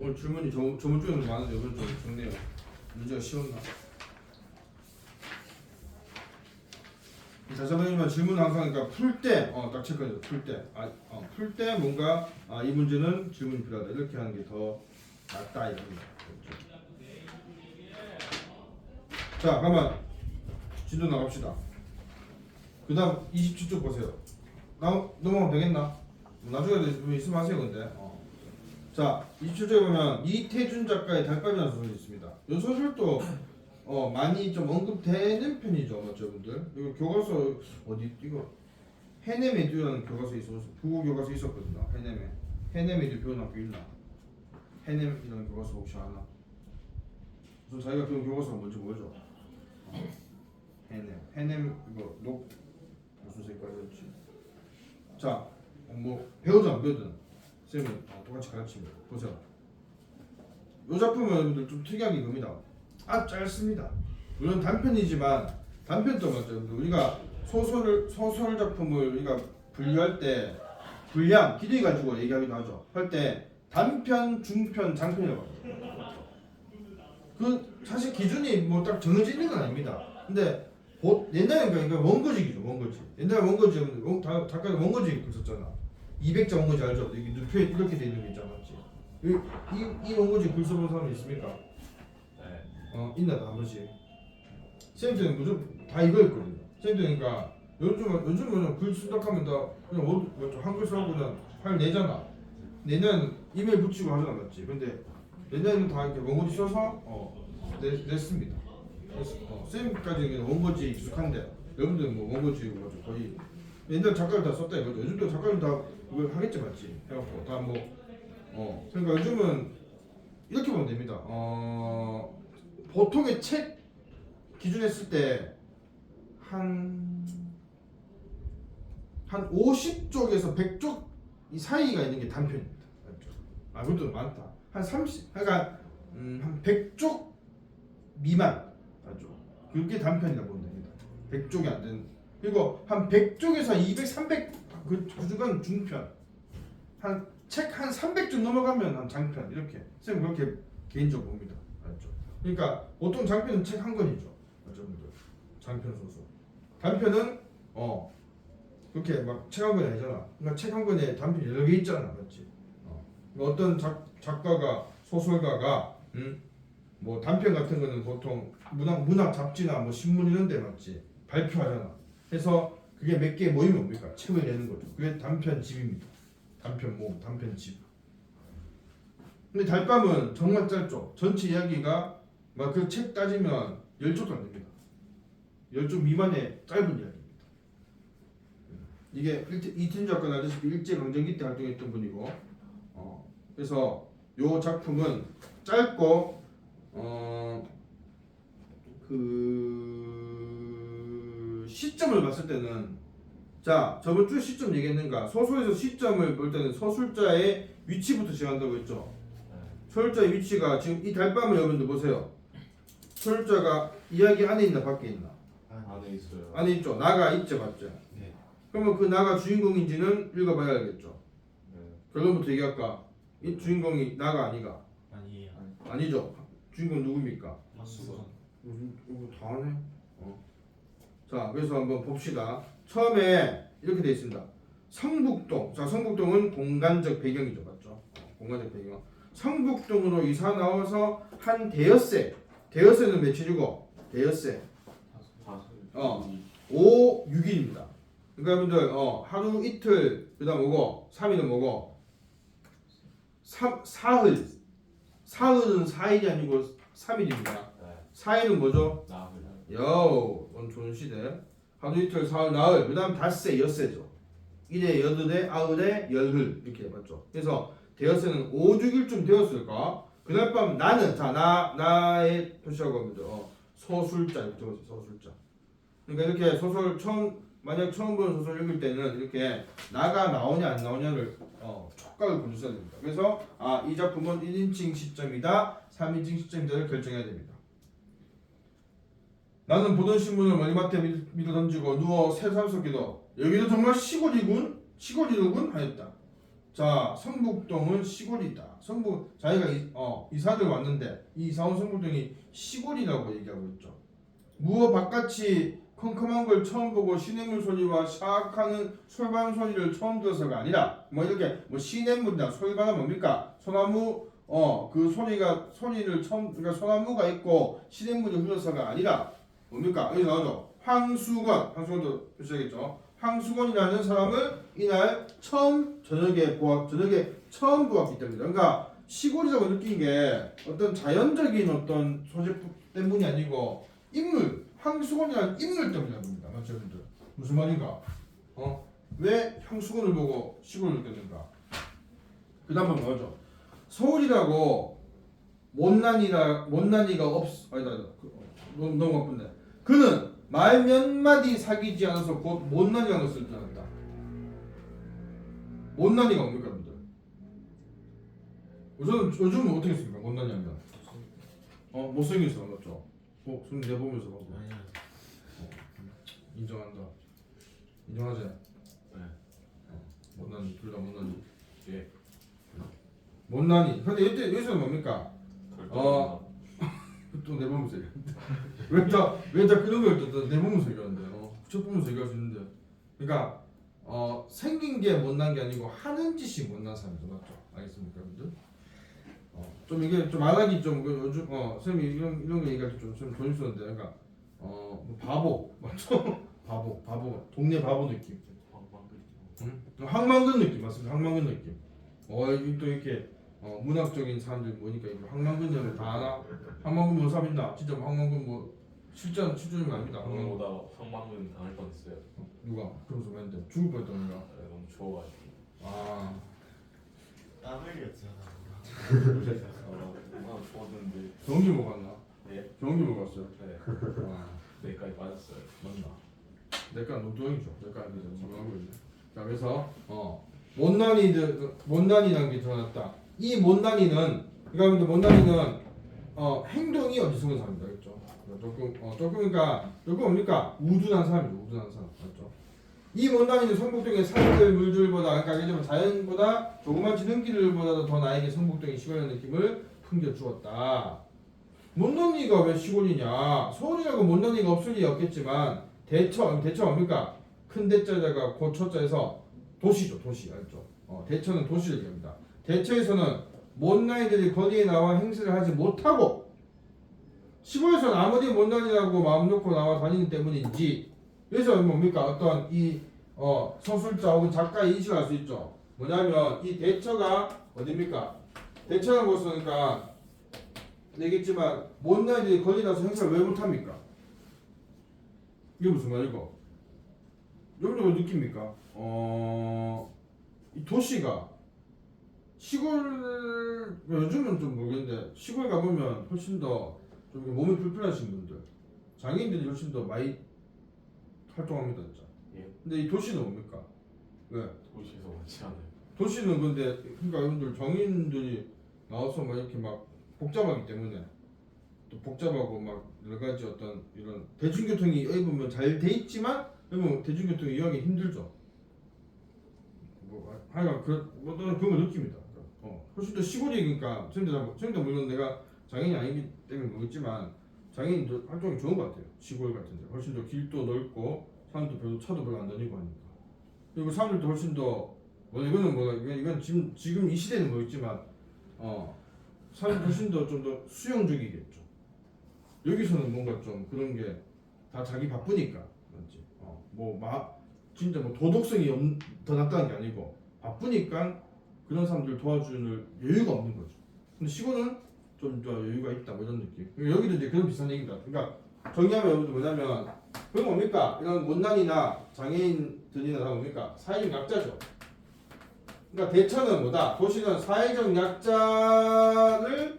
오늘 질문이 저번 주에는 많은데 이번 좀 적네요. 문제가 쉬웠나? 자, 선생님은 질문 항상 그러니까 풀 때 딱 체크해줘. 풀 때 뭔가 이 문제는 질문이 필요하다 이렇게 하는 게 더 낫다 이겁니다. 자, 그러면 진도 나갑시다. 그 다음 27쪽 보세요. 넘어가면 되겠나? 나중에 있으면 하세요. 근데 자, 27쪽에 보면 이태준 작가의 달밤이라는 소설이 있습니다. 이 소설도 많이 좀 언급되는 편이죠, 맞죠, 여러분들? 이거 교과서 어디 이거 해냄 에듀라는 교과서 있어서 국어 교과서 있었거든요. 해냄 에듀 배운 학교 있나? 해냄이라는 교과서 혹시 아나? 우선 자기가 배운 교과서가 뭔지 보여줘. 해냄 이거 녹 무슨 색깔이었지? 자, 뭐 배우든 안 배우든 쌤은 똑같이 가르칩니다. 보세요. 이 작품은 여러분들 좀 특이한 게 이겁니다. 짧습니다. 물론 단편이지만 단편도 맞죠. 우리가 소설 작품을 우리가 분류할 때 분량 길이 가지고 얘기하기도 하죠. 할 때 단편, 중편, 장편이라고 합니다. 그 사실 기준이 뭐 딱 정해져 있는 건 아닙니다. 근데 옛날에 그러니까 원고직이죠. 원고직. 옛날에 원고직 작가가 원고직 썼잖아. 200자 원고직 알죠? 여기 누표 이렇게 돼 있는 게 있잖아, 맞지? 이 원고직 글 써본 사람 있습니까? 네. 있나 한 번씩. 쌤들은 무조건 다 이거였거든요. 쌤들 그러니까 요즘은 글 쓴다하면 다 그냥 한글 써고 그냥 파일 내잖아. 내년 이메일 붙이고 하잖아, 맞지? 근데 내년은 다 이렇게 원고지 써서 냈습니다. 쌤까지 그냥 원고지 익숙한데 여러분들은 뭐 원고지 뭐죠 거의 옛날 작가를 다 썼다 이거죠. 요즘도 작가는 다 이걸 하겠지, 맞지? 해갖고 다 뭐 그러니까 요즘은 이렇게 보면 됩니다. 보통의 책 기준 했을 때 한 50쪽에서 100쪽 이 사이가 있는 게 단편입니다. 맞죠? 그것도 많다. 한 30, 그러니까 한 100쪽 미만, 맞죠? 그게 단편이라 보면 됩니다. 100쪽이 안 되는. 그리고 한 100쪽에서 200, 300 그 중간 중편. 책 한 300쪽 넘어가면 한 장편 이렇게. 쌤 그렇게 개인적으로 봅니다. 맞죠? 그러니까 보통 장편은 책 한 권이죠. 맞죠, 여러분들? 장편 소설. 단편은 그렇게 막 책 한 권이 아니잖아. 그러니까 책 한 권에 단편 여러 개 있잖아, 맞지? 어떤 작가가 소설가가 뭐 단편 같은 거는 보통 문학 잡지나 뭐 신문 이런 데 맞지? 발표하잖아. 그래서 그게 몇 개 모이면 뭡니까? 책을 내는 거죠. 그게 단편집입니다. 단편 모음, 단편집. 근데 달밤은 정말 짧죠. 전체 이야기가 막 그 책 따지면 10쪽도 안 됩니다. 10쪽 미만의 짧은 이야기입니다. 이게 이태준 작가는 알다시피 일제강점기 때 활동했던 분이고 그래서 요 작품은 짧고 그 시점을 봤을 때는 자 저번 주에 시점 얘기했는가 소설에서 시점을 볼 때는 서술자의 위치부터 시작한다고 했죠. 서술자의 위치가 지금 이 달밤을 여러분들 보세요. 서술자가 이야기 안에 있나 밖에 있나? 안에 있어요. 안에 있죠. 나가 있죠, 맞죠? 네. 그러면 그 나가 주인공인지는 읽어봐야 알겠죠. 네. 결론부터 얘기할까? 이 주인공이 나가 아니가? 아니에요. 아니죠. 주인공 누굽니까? 박수건. 이거 다 하네. 자, 그래서 한번 봅시다. 처음에 이렇게 돼 있습니다. 성북동. 자, 성북동은 공간적 배경이죠, 맞죠? 공간적 배경. 성북동으로 이사 나와서 한 대여세. 대여세는 며칠이고? 대여세. 5, 6일입니다. 그러니까 여러분들 하루 이틀 그다음 뭐고? 3일은 뭐고? 사흘. 사흘은 4일이 아니고 3일입니다. 네. 4일은 뭐죠? 나흘. 원 좋은 시대. 하루 이틀 사흘 나흘 그다음 닷새 엿새죠. 일에 여덟에 아흘에 열흘 이렇게 맞죠. 그래서 대여세는 5, 6일쯤 되었을까? 그날 밤 나는 나의 표시하고 먼저 소술자 이렇게 적었어요. 소술자. 그러니까 이렇게 소설 만약 처음 보는 소설 읽을 때는 이렇게 나가 나오냐 안 나오냐를 촉각을 보셔야 됩니다. 그래서 이 작품은 1인칭 시점이다, 3인칭 시점이다를 결정해야 됩니다. 나는 보던 신문을 머리맡에 밀어 던지고 누워 새삼 속에도 여기도 정말 시골이로군 하였다. 자, 성북동은 시골이다. 자기가 이사를 왔는데 이 이사 온 성북동이 시골이라고 얘기하고 있죠. 무어 바깥이 컴컴한 걸 처음 보고 시냇물 소리와 샥하는 솔바람 소리를 처음 들어서가 아니라 이렇게 시냇물이나 솔바람 뭡니까? 소나무 그 소리를 처음 그러니까 소나무가 있고 시냇물이 흘러서가 아니라 뭡니까? 여기 나오죠. 황수건도 표시하겠죠. 황수건이라는 사람을 이날 저녁에 처음 보았기 때문이다. 그러니까 시골이라고 느낀 게 어떤 자연적인 어떤 소재 때문이 아니고 황수건이라는 인물 때문이라 봅니다. 맞죠, 여러분들? 무슨 말인가? 왜 황수건을 보고 시골을 느꼈는가? 그 다음 한번 나오죠. 서울이라고 못난이가 너무 바쁜데. 그는 말 몇 마디 사귀지 않아서 곧 못난이라는 것을 뜻한다. 못난이가 뭡니까, 여러분들? 요즘은 어떻게 씁니까? 못난이 하면 못생겨서 맞죠? 손 내보면서 하고. 인정한다. 인정하지? 네. 못난이 둘 다 못난이. 예. 못난이. 근데 여기서는 뭡니까? 또 내보면서 얘기하는데 왜다 그런 걸 또 내보면서 얘기하는데 첫 보면서 얘기할 수 있는데 그러니까 생긴 게 못난 게 아니고 하는 짓이 못난 사람이죠. 맞죠? 알겠습니까, 여러분들? 좀 이게 좀 말하기 좀 요즘 선생님이 이런 거 얘기할 때 좀 조심스러운데 그러니까 바보 맞죠? 바보 동네 바보 느낌. 황망근 느낌 맞습니다. 황망근 느낌. 이게 또 이렇게 문학적인 사람들 보니까 이거 황망근을 다 아나? 황망근 뭐 사람 있나? 진짜 황망근 실존이 아닙니다. 방금보다 황망은 당할 뻔했어요. 누가? 그러면서 왜 했는데? 죽을 뻔했다는 거야. 너무 추워가지고. 땀 흘렸잖아. 얼마나 추웠는데. 경기 뭐 갔나? 네. 경기 뭐 갔어요? 네. 내까지 빠졌어요. 맞나? 내가 노동이죠. 내가 지금 하고 있네. 자, 그래서 못난이라는 게 드러났다. 이 못난이는 그러니까 못난이는 행동이 어리석은 사람이다, 그렇죠? 조금 뭡니까? 우둔한 사람이죠. 우둔한 사람, 맞죠? 이 못난이는 성북동의 산들 물들보다 그러니까 예를 자연보다 조그만 지능길보다도 더 나에게 성북동의 시골의 느낌을 풍겨주었다. 못난이가 왜 시골이냐? 서울이라고 못난이가 없을 리 없겠지만 대처 뭡니까? 큰 대자에다가 고초자에서 도시죠. 도시 알죠? 대처는 도시를 얘기합니다. 대처에서는 못난이들이 거리에 나와 행세를 하지 못하고 시골에서는 아무리 못난이라고 마음 놓고 나와 다니는 때문인지 그래서 뭡니까? 어떤 이 서술자 혹은 작가의 인식을 할 수 있죠. 뭐냐면 이 대처가 어딥니까? 대처라는 것은 그러니까 얘기했지만 못난이들이 거리에 나서 행세를 왜 못합니까? 이게 무슨 말이고? 여러분들 뭐 느낍니까? 이 도시가 시골 요즘은 좀 모르겠는데 시골 가보면 훨씬 더 좀 몸이 불편하신 분들 장애인들이 훨씬 더 많이 활동합니다 진짜. 예. 근데 이 도시는 뭡니까? 왜? 도시에서 많지 않아요. 도시는 근데 그러니까 여러분들 장애인들이 나와서 막 이렇게 막 복잡하기 때문에 또 복잡하고 막 여러 가지 어떤 이런 대중교통이 여기 보면 잘 돼 있지만 여러분 대중교통 이용하기 힘들죠. 하여간 그런 거 느낍니다. 훨씬 더 시골이니까 선생님도 물론 내가 장애인이 아니기 때문에 모르겠지만 장애인도 활동이 좋은 것 같아요. 시골 같은데 훨씬 더 길도 넓고 사람도 별로 차도 별로 안 다니고 하니까 그리고 사람들도 훨씬 더 이건 지금 이 시대는 모르겠지만 사람이 훨씬 더 좀 더 수용적이겠죠. 여기서는 뭔가 좀 그런 게 다 자기 바쁘니까 맞지. 진짜 도덕성이 더 낫다는 게 아니고 바쁘니까 그런 사람들 도와주는 여유가 없는 거죠. 근데 시골은 좀 더 여유가 있다 이런 느낌. 여기도 이제 그런 비슷한 얘기입니다. 그러니까 정리하면 여러분들 뭐냐면 그건 뭡니까? 이런 못난이나 장애인들이나 다 뭡니까? 사회적 약자죠. 그러니까 대처는 뭐다? 도시는 사회적 약자를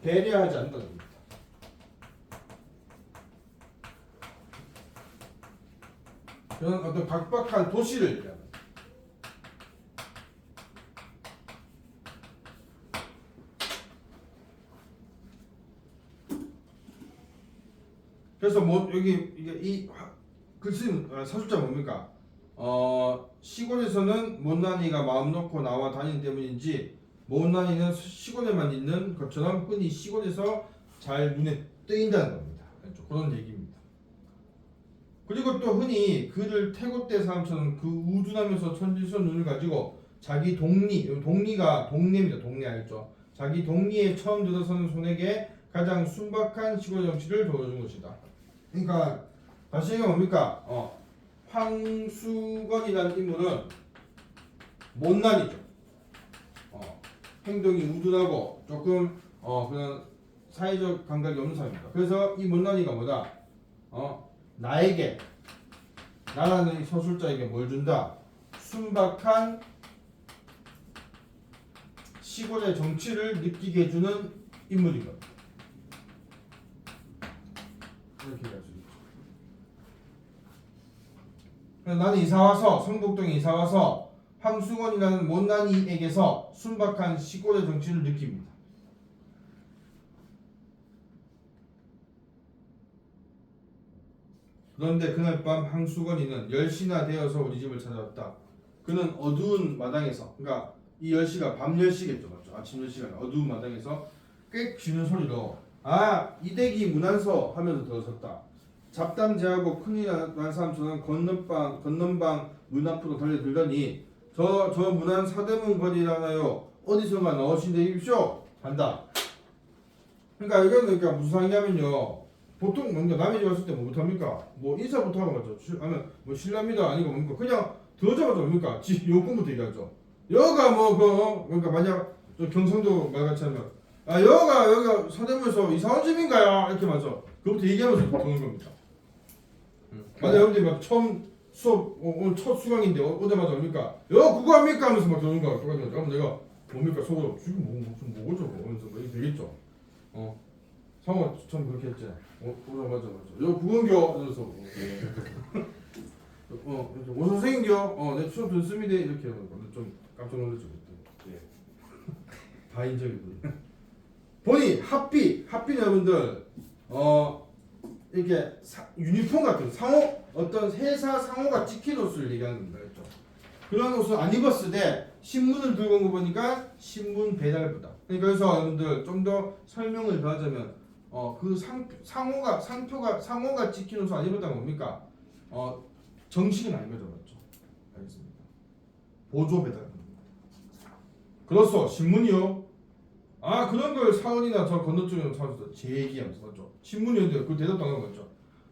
배려하지 않는다는 겁니다. 그런 어떤 각박한 도시를 얘기합니다. 그래서 뭐 여기 이게 이 글씨 사술자 뭡니까? 시골에서는 못난이가 마음 놓고 나와 다니는 때문인지 못난이는 시골에만 있는 것처럼 흔히 시골에서 잘 눈에 띄인다는 겁니다. 그런 얘기입니다. 그리고 또 흔히 그를 태고대 사람처럼 그 우둔하면서 천지선 눈을 가지고 자기 동리가 동네입니다. 동네 알죠? 자기 동리에 처음 들어서는 손에게 가장 순박한 시골 정치를 보여준 것이다. 그러니까 다시 얘기하면 뭡니까? 황수건이라는 인물은 못난이죠. 행동이 우둔하고 조금 그런 사회적 감각이 없는 사람입니다. 그래서 이 못난이가 뭐다? 나에게 나라는 서술자에게 뭘 준다? 순박한 시골의 정치를 느끼게 해주는 인물인 겁니다. 이렇게 할 수 있죠. 나는 이사와서 성북동에 이사와서 황수건이라는 못난이에게서 순박한 시골의 정치를 느낍니다. 그런데 그날 밤 황수건이는 10시나 되어서 우리 집을 찾아왔다. 그는 어두운 마당에서, 그러니까 이 10시가 밤 10시겠죠, 맞죠? 아침 10시가 어두운 마당에서 꽥 쥐는 소리로 이댁이 문안서 하면서 들어섰다. 잡담제하고 큰일 난 사람처럼 건넌방 문 앞으로 달려들더니 저 문안 사대문 거리라나요? 어디선가 나오신 데입쇼? 한다. 그러니까 이거는 그러니까 무슨 상이냐면요. 보통 뭔가 남의 집 왔을 때 뭐 못합니까? 뭐 인사부터 하고 맞죠? 아니면 뭐 실례합니다 아니고 뭡니까? 그냥 들어오자마자 뭡니까? 집 요건부터 얘기하죠. 여가 그러니까 만약 저 경상도 말같이 하면 여가 서대문에서 이사 온 집인가요? 이렇게 맞죠? 그부터 얘기하면서 들어오는 겁니다. 만약 여러분들이 막 처음 수업 오늘 첫 수강인데 오자마자 뭡니까? 그거 합니까? 하면서 막 들어오는 거 똑같은 거죠. 그럼 내가 뭡니까? 속으로 지금 뭐고 저거 하면서 뭐 이렇게 되겠죠. 상호 처음 그렇게 했지. 맞아. 국원교 이러면서 오 선생님교 내 수업 듣습니다 이렇게 하는 거. 좀 깜짝 놀랐죠 그때. 예. 다 인정이거든요. 보니 합비는 여러분들 이렇게 유니폼 같은 어떤 회사 상호가 찍힌 옷을 얘기하는 겁니다. 그렇죠? 그런 옷을 안 입었을 때 신문을 들고 온 거 보니까 신문 배달부다. 그러니까 그래서 여러분들 좀 더 설명을 더 하자면 그 상호가 찍힌 옷을 안 입었다는 뭡니까? 정식은 아닌 거죠, 맞죠? 알겠습니다. 보조 배달입니다. 그렇소 신문이요. 그런 걸 사원이나 저 건너쪽에 사서 제기하면서 맞죠? 신문이었는데 그 대답도 안 하고 맞죠?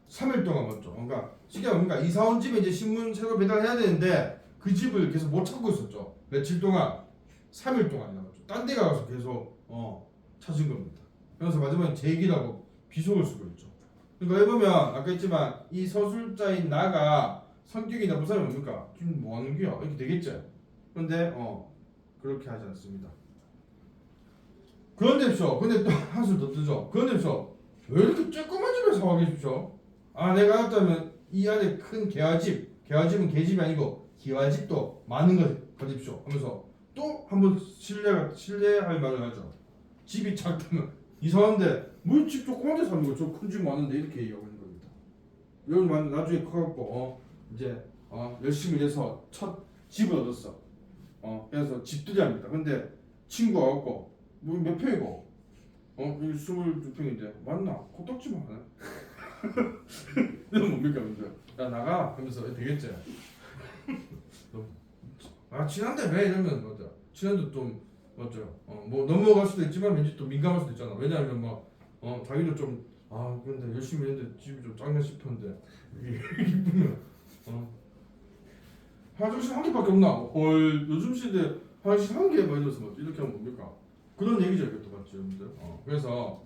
3일 동안 맞죠? 그러니까 시기가 뭡니까? 이사 온 집에 이제 신문 새로 배달해야 되는데 그 집을 계속 못 찾고 있었죠. 며칠 동안 3일 동안이나 맞죠? 딴 데 가서 계속 찾은 겁니다. 그래서 마지막에 제기라고 비속을 쓰고 있죠. 그러니까 해보면 아까 했지만 이 서술자인 나가 성격이 나쁜 사람이 뭡니까? 지금 뭐 하는 거야? 이렇게 되겠죠. 그런데 그렇게 하지 않습니다. 그런데쇼. 근데 또 한술 더 뜨죠. 그런데쇼. 왜 이렇게 조그만 집을 사와 계십시오? 내가 알았다면 이 안에 큰 개화집은 개집이 아니고 기와집도 많은 걸 가집시오. 하면서 또 한번 신뢰할 말을 하죠. 집이 작다면 이상한데 뭘 집 조그만 데 사는 거? 저 큰 집 많은데 이렇게 얘기하고 있는 겁니다. 여러분 나중에 커갖고 이제 열심히 일해서 첫 집을 얻었어. 그래서 집들이 합니다. 근데 친구가 왔고 뭐 몇 평이고? 여기 22평인데 맞나? 코딱지만 하네. 이건 뭡니까 먼저? 야 나가 하면서 되겠지. 친한데 왜 이러면 맞아. 친한데 좀 맞죠. 뭐 넘어갈 수도 있지만 왠지 또 민감할 수도 있잖아. 왜냐하면 막 자기도 좀 근데 열심히 했는데 집이 좀 작나 싶은데 이쁘면 화장실 한 개밖에 없나? 헐 요즘 시대 화장실 한 개 막 이러면서 막 이렇게 하면 뭡니까? 그런 얘기죠 이것도 맞죠 여러분들. 그래서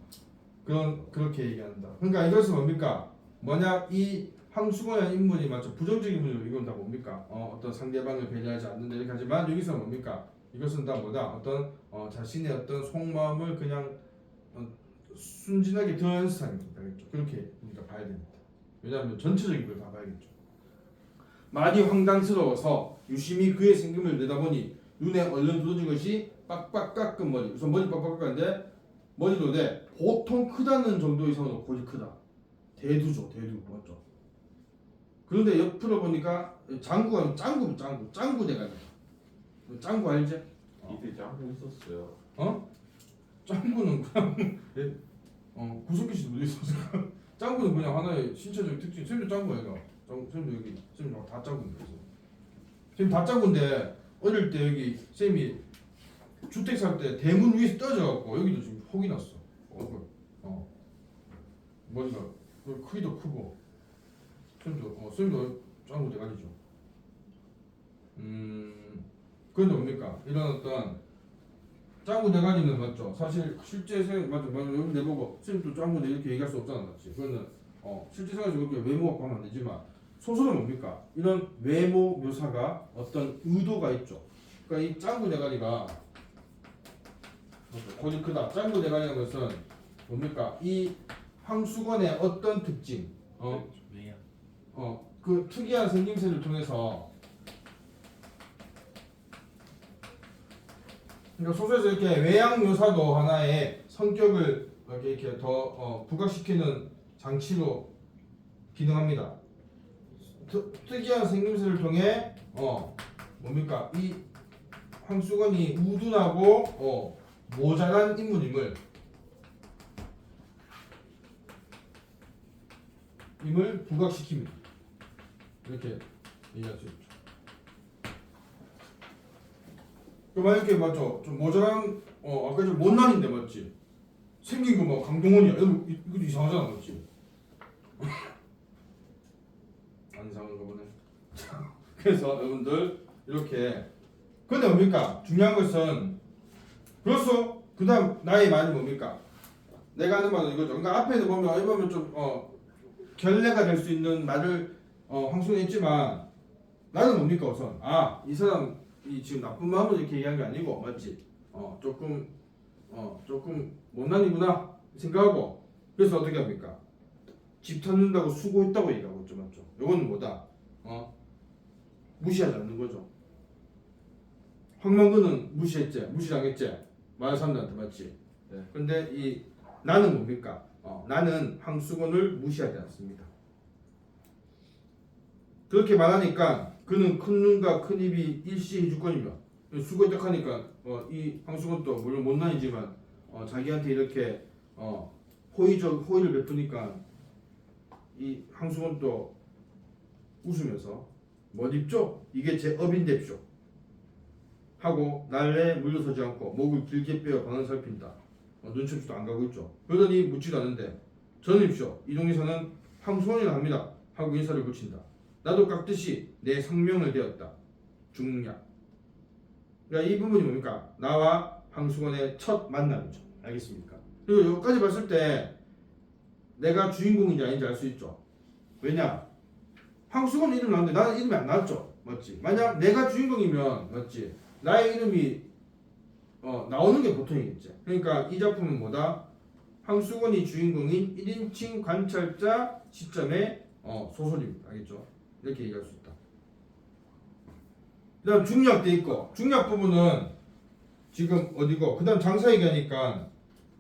그렇게 얘기한다. 그러니까 이것은 뭡니까? 만약 이 황수건이라는 인물이 맞죠? 부정적인 인물이면 이건 다 뭡니까? 어떤 상대방을 배려하지 않는다 이렇게 하지만 여기서 뭡니까? 이것은 다 뭐다? 어떤 자신의 어떤 속마음을 그냥 순진하게 드러낸 스타일입니다. 그렇죠? 그렇게 우리가 봐야 됩니다. 왜냐하면 전체적인 걸 다 봐야겠죠. 많이 황당스러워서 유심히 그의 생김을 내다보니 눈에 얼른 들어진 것이 빡빡 깎은 머리. 우선 머리 빡빡 깎았는데 머리도 돼 보통 크다는 정도 이상으로 거의 크다. 대두죠, 대두 맞죠? 그런데 옆으로 보니까 장구가 짱구 대가리. 짱구 알지? 이때 짱구 있었어요. 짱구는 그냥 구석기 씨도 어디 있었을까? 짱구는 그냥 하나의 신체적인 특징. 쌤도 짱구 아이가. 쌤도 여기 쌤이 다 짱구인데. 쌤 다 짱구인데 어릴 때 여기 쌤이 주택 살 때 대문 위에서 떨어져갖고 여기도 지금 혹이 났어. 머리가 크기도 크고. 쌤도 짱구 대가리죠. 그런데 뭡니까? 이런 어떤 짱구 대가리는 맞죠? 사실 실제 생활 맞죠? 여러분 내보고 쌤도 짱구 이렇게 얘기할 수 없잖아, 맞지? 그거는 실제 생활에서 그렇게 외모 갖고 하면 안 되지만 소설은 뭡니까? 이런 외모 묘사가 어떤 의도가 있죠. 그러니까 이 짱구 대가리가 거기 크다. 짱구 대가리라는 것은 뭡니까? 이 황수건의 어떤 특징, 왜요? 그 특이한 생김새를 통해서 그러니까 소설에서 이렇게 외양 묘사도 하나의 성격을 이렇게 더 부각시키는 장치로 기능합니다. 특이한 생김새를 통해 뭡니까 이 황수건이 우둔하고 모자란 인물임을 부각시킵니다. 이렇게 얘기할 수 있죠. 만약에 맞죠? 좀 모자란 아까 좀 못난인데 맞지? 생긴 거 뭐 강동원이야. 이것도 이상하잖아, 맞지? 안 이상한가 보네. 그래서 여러분들 이렇게 근데 뭡니까? 중요한 것은 그렇소. 그다음 나의 말이 뭡니까? 내가 하는 말은 이거죠. 그러니까 앞에는 보면 좀 결례가 될 수 있는 말을 황수는 했지만 나는 뭡니까 우선 이 사람 이 지금 나쁜 마음으로 이렇게 얘기한 게 아니고 맞지? 조금 못난이구나 생각하고 그래서 어떻게 합니까? 집 찾는다고 수고했다고 얘기하고 있죠, 맞죠? 요거는 뭐다? 무시하지 않는 거죠. 황망근은 무시당했지? 마을 사람들한테 맞지? 네. 근데 이 나는 뭡니까? 나는 황수건을 무시하지 않습니다. 그렇게 말하니까 그는 큰 눈과 큰 입이 일시해 주거니며 수고했다 하니까 이 황수건도 물론 못난이지만 자기한테 이렇게 호의를 베푸니까 이 황수건도 웃으면서 못 입죠? 이게 제 업인데쇼 하고 날래 물러서지 않고 목을 길게 빼어 방을 살핀다. 눈치 없이도 안 가고 있죠. 그러더니 묻지도 않는데 전입쇼 이 동의사는 황수건이라 합니다 하고 인사를 붙인다. 나도 깎듯이 내 성명을 되었다. 중략. 그러니까 이 부분이 뭡니까? 나와 황수건의 첫 만남이죠. 알겠습니까? 그리고 여기까지 봤을 때 내가 주인공인지 아닌지 알 수 있죠. 왜냐? 황수건 이름 나왔는데 나는 이름이 안 나왔죠. 맞지? 만약 내가 주인공이면 맞지? 나의 이름이 나오는 게 보통이겠지. 그러니까 이 작품은 뭐다? 황수건이 주인공인 1인칭 관찰자 시점의 소설입니다. 알겠죠? 이렇게 얘기할 수 있다. 그 다음 중략 돼 있고 중략 부분은 지금 어디고 그 다음 장사 얘기하니까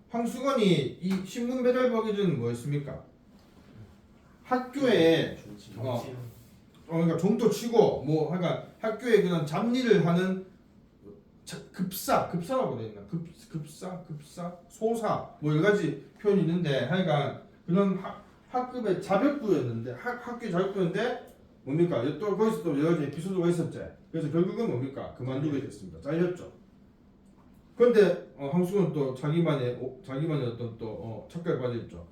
황수건이 이 신문 배달 먹이 전은 뭐였습니까? 학교에 그러니까 종도 치고 뭐 그러니까 학교에 그런 잡일을 하는 급사라고 되어 있나? 급사 소사 뭐 여러 가지 표현이 있는데 하여간 그런 학급의 자격부였는데 학교 자격부였는데 뭡니까? 또 거기서 또 여러 가지 에피소드가 있었지. 그래서 결국은 뭡니까? 그만두게 됐습니다. 잘렸죠. 그런데 황수건 또 자기만의 어떤 또 착각에 빠져있죠.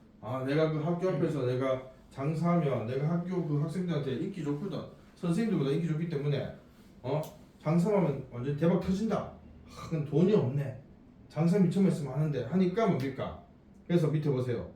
내가 그 학교 앞에서 내가 장사하면 내가 학교 그 학생들한테 인기 좋거든. 선생님들보다 인기 좋기 때문에 장사하면 완전 대박 터진다. 그건 돈이 없네. 장사 미처했으면 하는데 하니까 뭡니까? 그래서 밑에 보세요.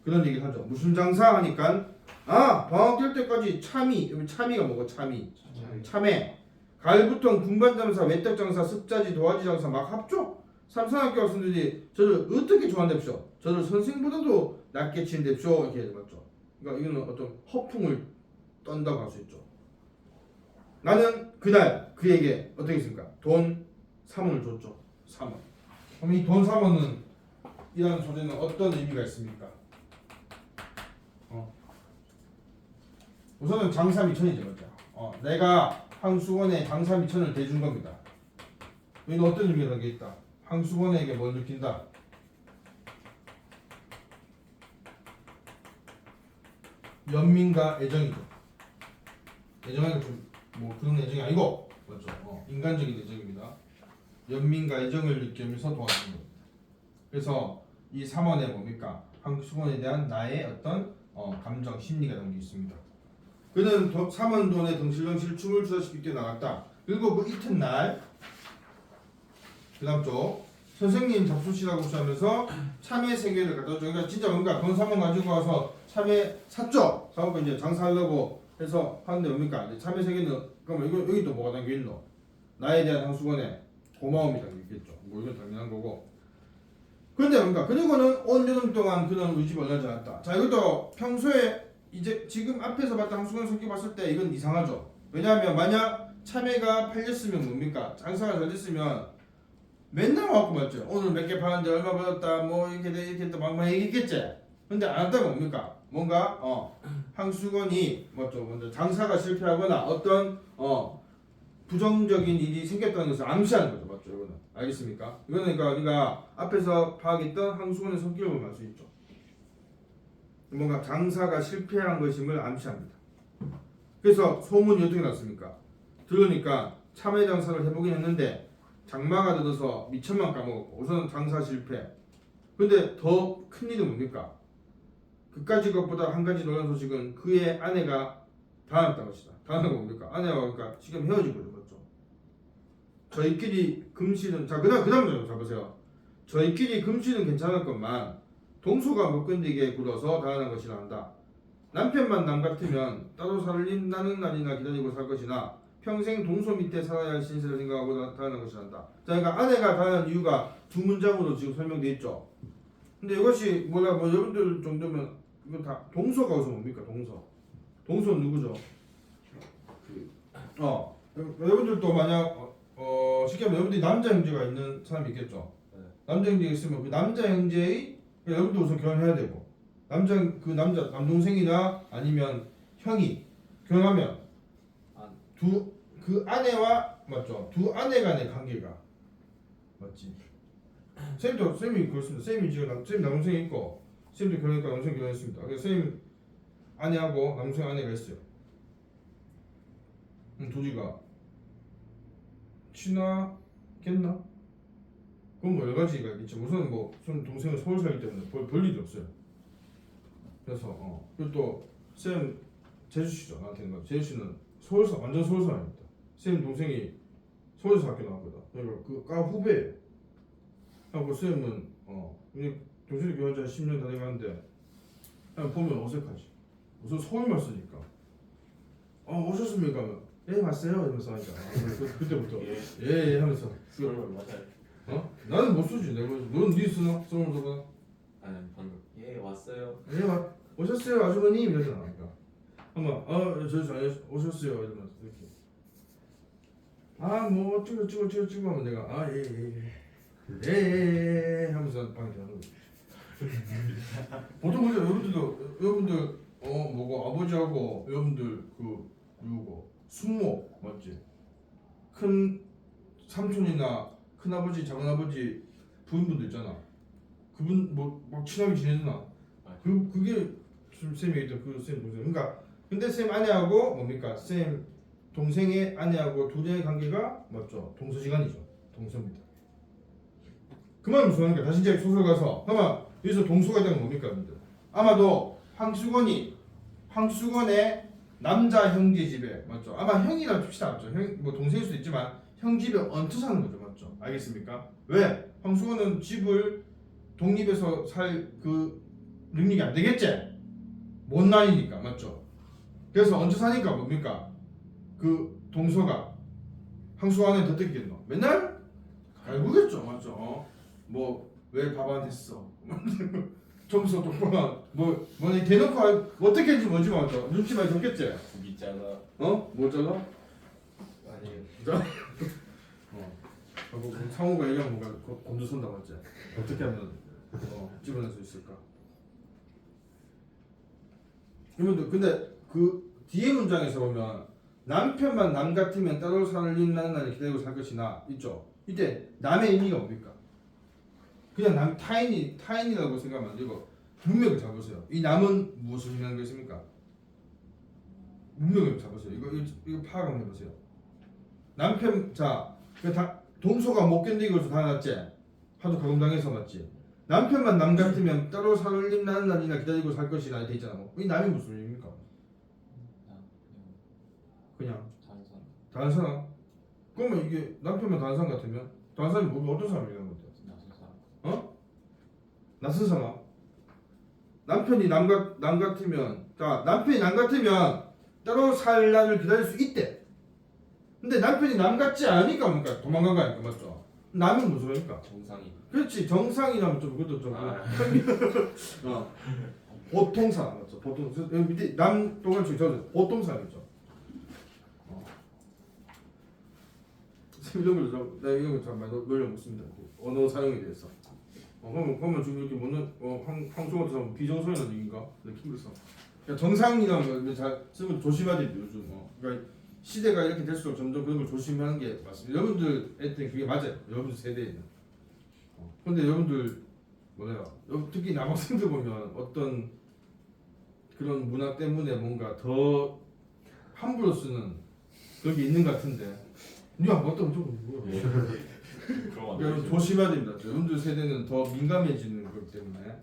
그런 얘기를 하죠. 무슨 장사 하니까 방학 될 때까지 참이가 뭐고 참외 가을부터 군반 장사 외떡 장사 습자지 도화지 장사 막 합죠. 삼성학교 학생들이 저를 어떻게 좋아한답시오? 저를 선생보다도 낮게 친답시오 이렇게 맞죠? 그러니까 이거는 어떤 허풍을 떤다고 할 수 있죠. 나는 그날 그에게 어떻게 했습니까? 돈 3원을 줬죠. 3원. 그럼 이 돈 3원은 이라는 소리는 어떤 의미가 있습니까? 우선은 장사 미천이죠, 맞죠? 내가 황수건에 장사 미천을 대준 겁니다. 여기는 어떤 의미가 담겨 있다? 황수건에게 뭘 느낀다? 연민과 애정이죠. 애정은 뭐 그런 애정이 아니고 맞죠? 인간적인 애정입니다. 연민과 애정을 느끼면서 도와주는 겁니다. 그래서 이 3원에 뭡니까? 황수건에 대한 나의 어떤 감정, 심리가 담겨 있습니다. 그는 3원 돈에 덩실덩실 춤을 추다시피 뛰어나갔다. 그리고 그 이튿날 그 다음 쪽 선생님 잡수시라고 하면서 참외 3개를 갖다 줘. 그러니까 진짜 뭔가 돈 3원 가지고 와서 참외 샀죠. 사고 이제 장사하려고 해서 하는데 뭡니까? 이제 참외 3개는 그러면 이거 여기 또 뭐가 담겨 있노? 나에 대한 황수건에 고마움이 담겨 있겠죠. 뭐 이건 당연한 거고. 그런데 뭔가 그리고는 온 여름 동안 그는 우리 집에 올라오지 않았다. 자 이것도 평소에 이제 지금 앞에서 봤던 황수건 성격 봤을 때 이건 이상하죠. 왜냐하면 만약 참외가 팔렸으면 뭡니까? 장사가 잘 됐으면 맨날 와갖고 맞죠. 오늘 몇 개 파는데 얼마 받았다 뭐 이렇게 했다 막 얘기했겠지. 근데 안 했다가 뭡니까? 뭔가 황수건이 뭐죠? 먼저 장사가 실패하거나 어떤 부정적인 일이 생겼다는 것을 암시하는 거죠. 맞죠? 이거는 알겠습니까? 이거는 그러니까 우리가 앞에서 파악했던 황수건의 성격을 보면 알 수 있죠. 뭔가 장사가 실패한 것임을 암시합니다. 그래서 소문이 어떻게 났습니까? 들으니까 참외 장사를 해보긴 했는데 장마가 들어서 미천만 까먹었고 우선 장사 실패. 근데 더 큰일은 뭡니까? 그까지 것보다 한 가지 놀란 소식은 그의 아내가 달아났다는 것이다. 달아난 건 뭡니까? 아내와 그러니까 지금 헤어진 거죠. 맞죠? 저희끼리 금실은 자 그다음 좀 잡으세요. 저희끼리 금실은 괜찮을 것만 동서가 못 견디게 굴어서 달아난 것이라 한다. 남편만 남 같으면 따로 살린다는 날이나 기다리고 살 것이나 평생 동서 밑에 살아야 할 신세를 생각하고 달아난 것이라 한다. 자 그러니까 아내가 달아난 이유가 두 문장으로 지금 설명돼 있죠. 근데 이것이 뭐 여러분들 정도면 이거 다 동서가 어디서 뭡니까? 동서는 누구죠? 여러분들도 만약 쉽게 말하면 여러분들이 남자 형제가 있는 사람이 있겠죠. 남자 형제가 있으면 그 남자 형제의 여러분들 우선 결혼해야 되고 남동생이나 아니면 형이 결혼하면 그 아내와 맞죠? 두 아내 간의 관계가 맞지? 쌤이 그렇습니다. 쌤이 지금 쌤 남동생이 있고 쌤도 결혼했고 남동생 결혼했습니다. 그래서 쌤 아내하고 남동생 아내가 있어요. 둘이가 친하겠나? 그건 뭐 여러 가지가 있겠죠. 우선 뭐 동생은 서울 살기 때문에 볼 일이 없어요. 그래서 그리고 또 쌤 제주시죠. 나한테는 제주시는 완전 서울 사람입니다. 쌤 동생이 서울에서 학교 나왔거든. 그러니까 그과 후배예요. 하고 쌤은 동생이 결혼한 지 한 10년 다 돼가는데 그냥 보면 어색하지. 우선 서울말 쓰니까 오셨습니까? 예 왔어요 이러면서 하니까 그때부터 예 하면서 서울 맞아요. 나는 못 쓰지. 넌네 쓰나? 서울서가 아니 방금 예 왔어요. 예 오셨어요 아주머님 이러잖아. 그러니까 한번 저 오셨어요 이러면서 이렇게 뭐 찍어 하면 내가 예 하면서 방에 들어가는 거지. 보통 그죠. 여러분들 뭐고 아버지하고 여러분들 누구고 숙모 맞지? 큰 삼촌이나 큰 아버지 작은 아버지 부인분들 있잖아. 그분 막 친하게 지내잖아. 그게 쌤이 얘기했던 쌤 동생. 그러니까 근데 쌤 아내하고 뭡니까? 쌤 동생의 아내하고 둘의 관계가 맞죠? 동서지간이죠. 동서입니다. 그 말은 무슨 말인가? 다시 이제 소설 가서 아마 여기서 동서가 있다는 건 뭡니까? 여러분들? 아마도 황수건의 남자 형제 집에 맞죠? 아마 형이라 칩시다 맞죠? 뭐 동생일 수도 있지만 형 집에 얹혀 사는 거죠 맞죠? 알겠습니까? 왜? 황수건은 집을 독립해서 살 그 능력이 안 되겠지? 못난이니까 맞죠? 그래서 얹혀 사니까 뭡니까? 그 동서가 황수건에 더 뜯기겠노? 맨날 갈구겠죠 맞죠? 뭐 왜 밥 안 했어? 점수 똑바로 뭐 대놓고 어떻게 했는지 뭔지 맞죠? 눈치 많이 줬겠지? 있잖아. 어? 뭐 잘라? 아니에요. 상호가 얘기하면 뭔가 곤두 선다 맞지? 어떻게 하면 집어낼 수 있을까? 이분들 근데 그 뒤에 문장에서 보면 남편만 남 같으면 따로 살림나는 날을 기다리고 살 것이나 있죠. 이때 남의 의미가 뭡니까? 그냥 타인이라고 생각하면 안 되고 문맥을 잡으세요. 이 남은 무엇을 의미하는 것입니까? 문맥을 잡으세요. 이거 파악 한번 해보세요. 남편 동서가 못 견디고 다 났지. 하도 가금당해서 맞지. 남편만 남 같으면 따로 살림나는 날이나 기다리고 살 것이나 돼 있잖아. 이 남이 무슨 의미입니까? 그냥 다른 사람. 그러면 이게 남편만 다른 사람 같으면 다른 사람이 어떤 사람이라는 건데? 낯선 사람. 남편이 남 같으면 남편이 남 같으면 따로 살 날을 기다릴 수 있대. 근데 남편이 남 같지 않으니까 뭡니까? 도망간 거 아닙니까? 맞죠? 남은 무슨 말입니까? 정상이. 그렇지. 정상이라면 좀 그것도 좀 보통 사람 맞죠? 보통 여기 밑에 남 동안 저기 적어서 보통 사람이죠. 이런 걸 내가 이런 거 정말 놀려먹습니다. 언어 사용에 대해서. 그러면 지금 이렇게 뭐는 황소가 좀 비정상이라는 얘기인가? 느낌으로서. 그러니까 정상이라는 걸 잘 쓰면 조심해야 돼요 요즘. 그러니까 시대가 이렇게 될수록 점점 그런 걸 조심하는 게 맞습니다. 여러분들한테 그게 맞아요. 여러분들 세대에는. 근데 여러분들 뭐래요? 특히 남학생들 보면 어떤 그런 문화 때문에 뭔가 더 함부로 쓰는 그런 게 있는 것 같은데. 니가 어떤 쪽은 뭐야? 그럼 그러니까 조심해야 됩니다. 여러분들 세대는 더 민감해지는 거기 때문에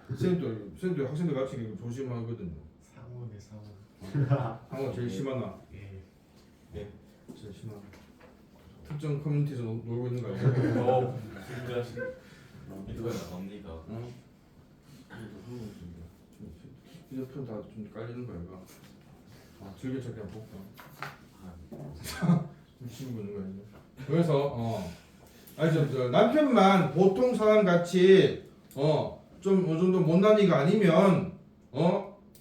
선생님도 학생들 같이 조심하거든요. 상호네 상호. 상호 제일 심하나? 예. 제일 심하나? 특정 커뮤니티에서 놀고 있는 거 아니야? 진짜 이거야 언니가. 어? 휴대폰 다 좀 깔리는 거야 이거. 즐겨찾기 한번 볼까? 좀 치우고 있는 거 아니야? 그래서 알죠? 남편만 보통 사람 같이 좀 어느 정도 못난이가 아니면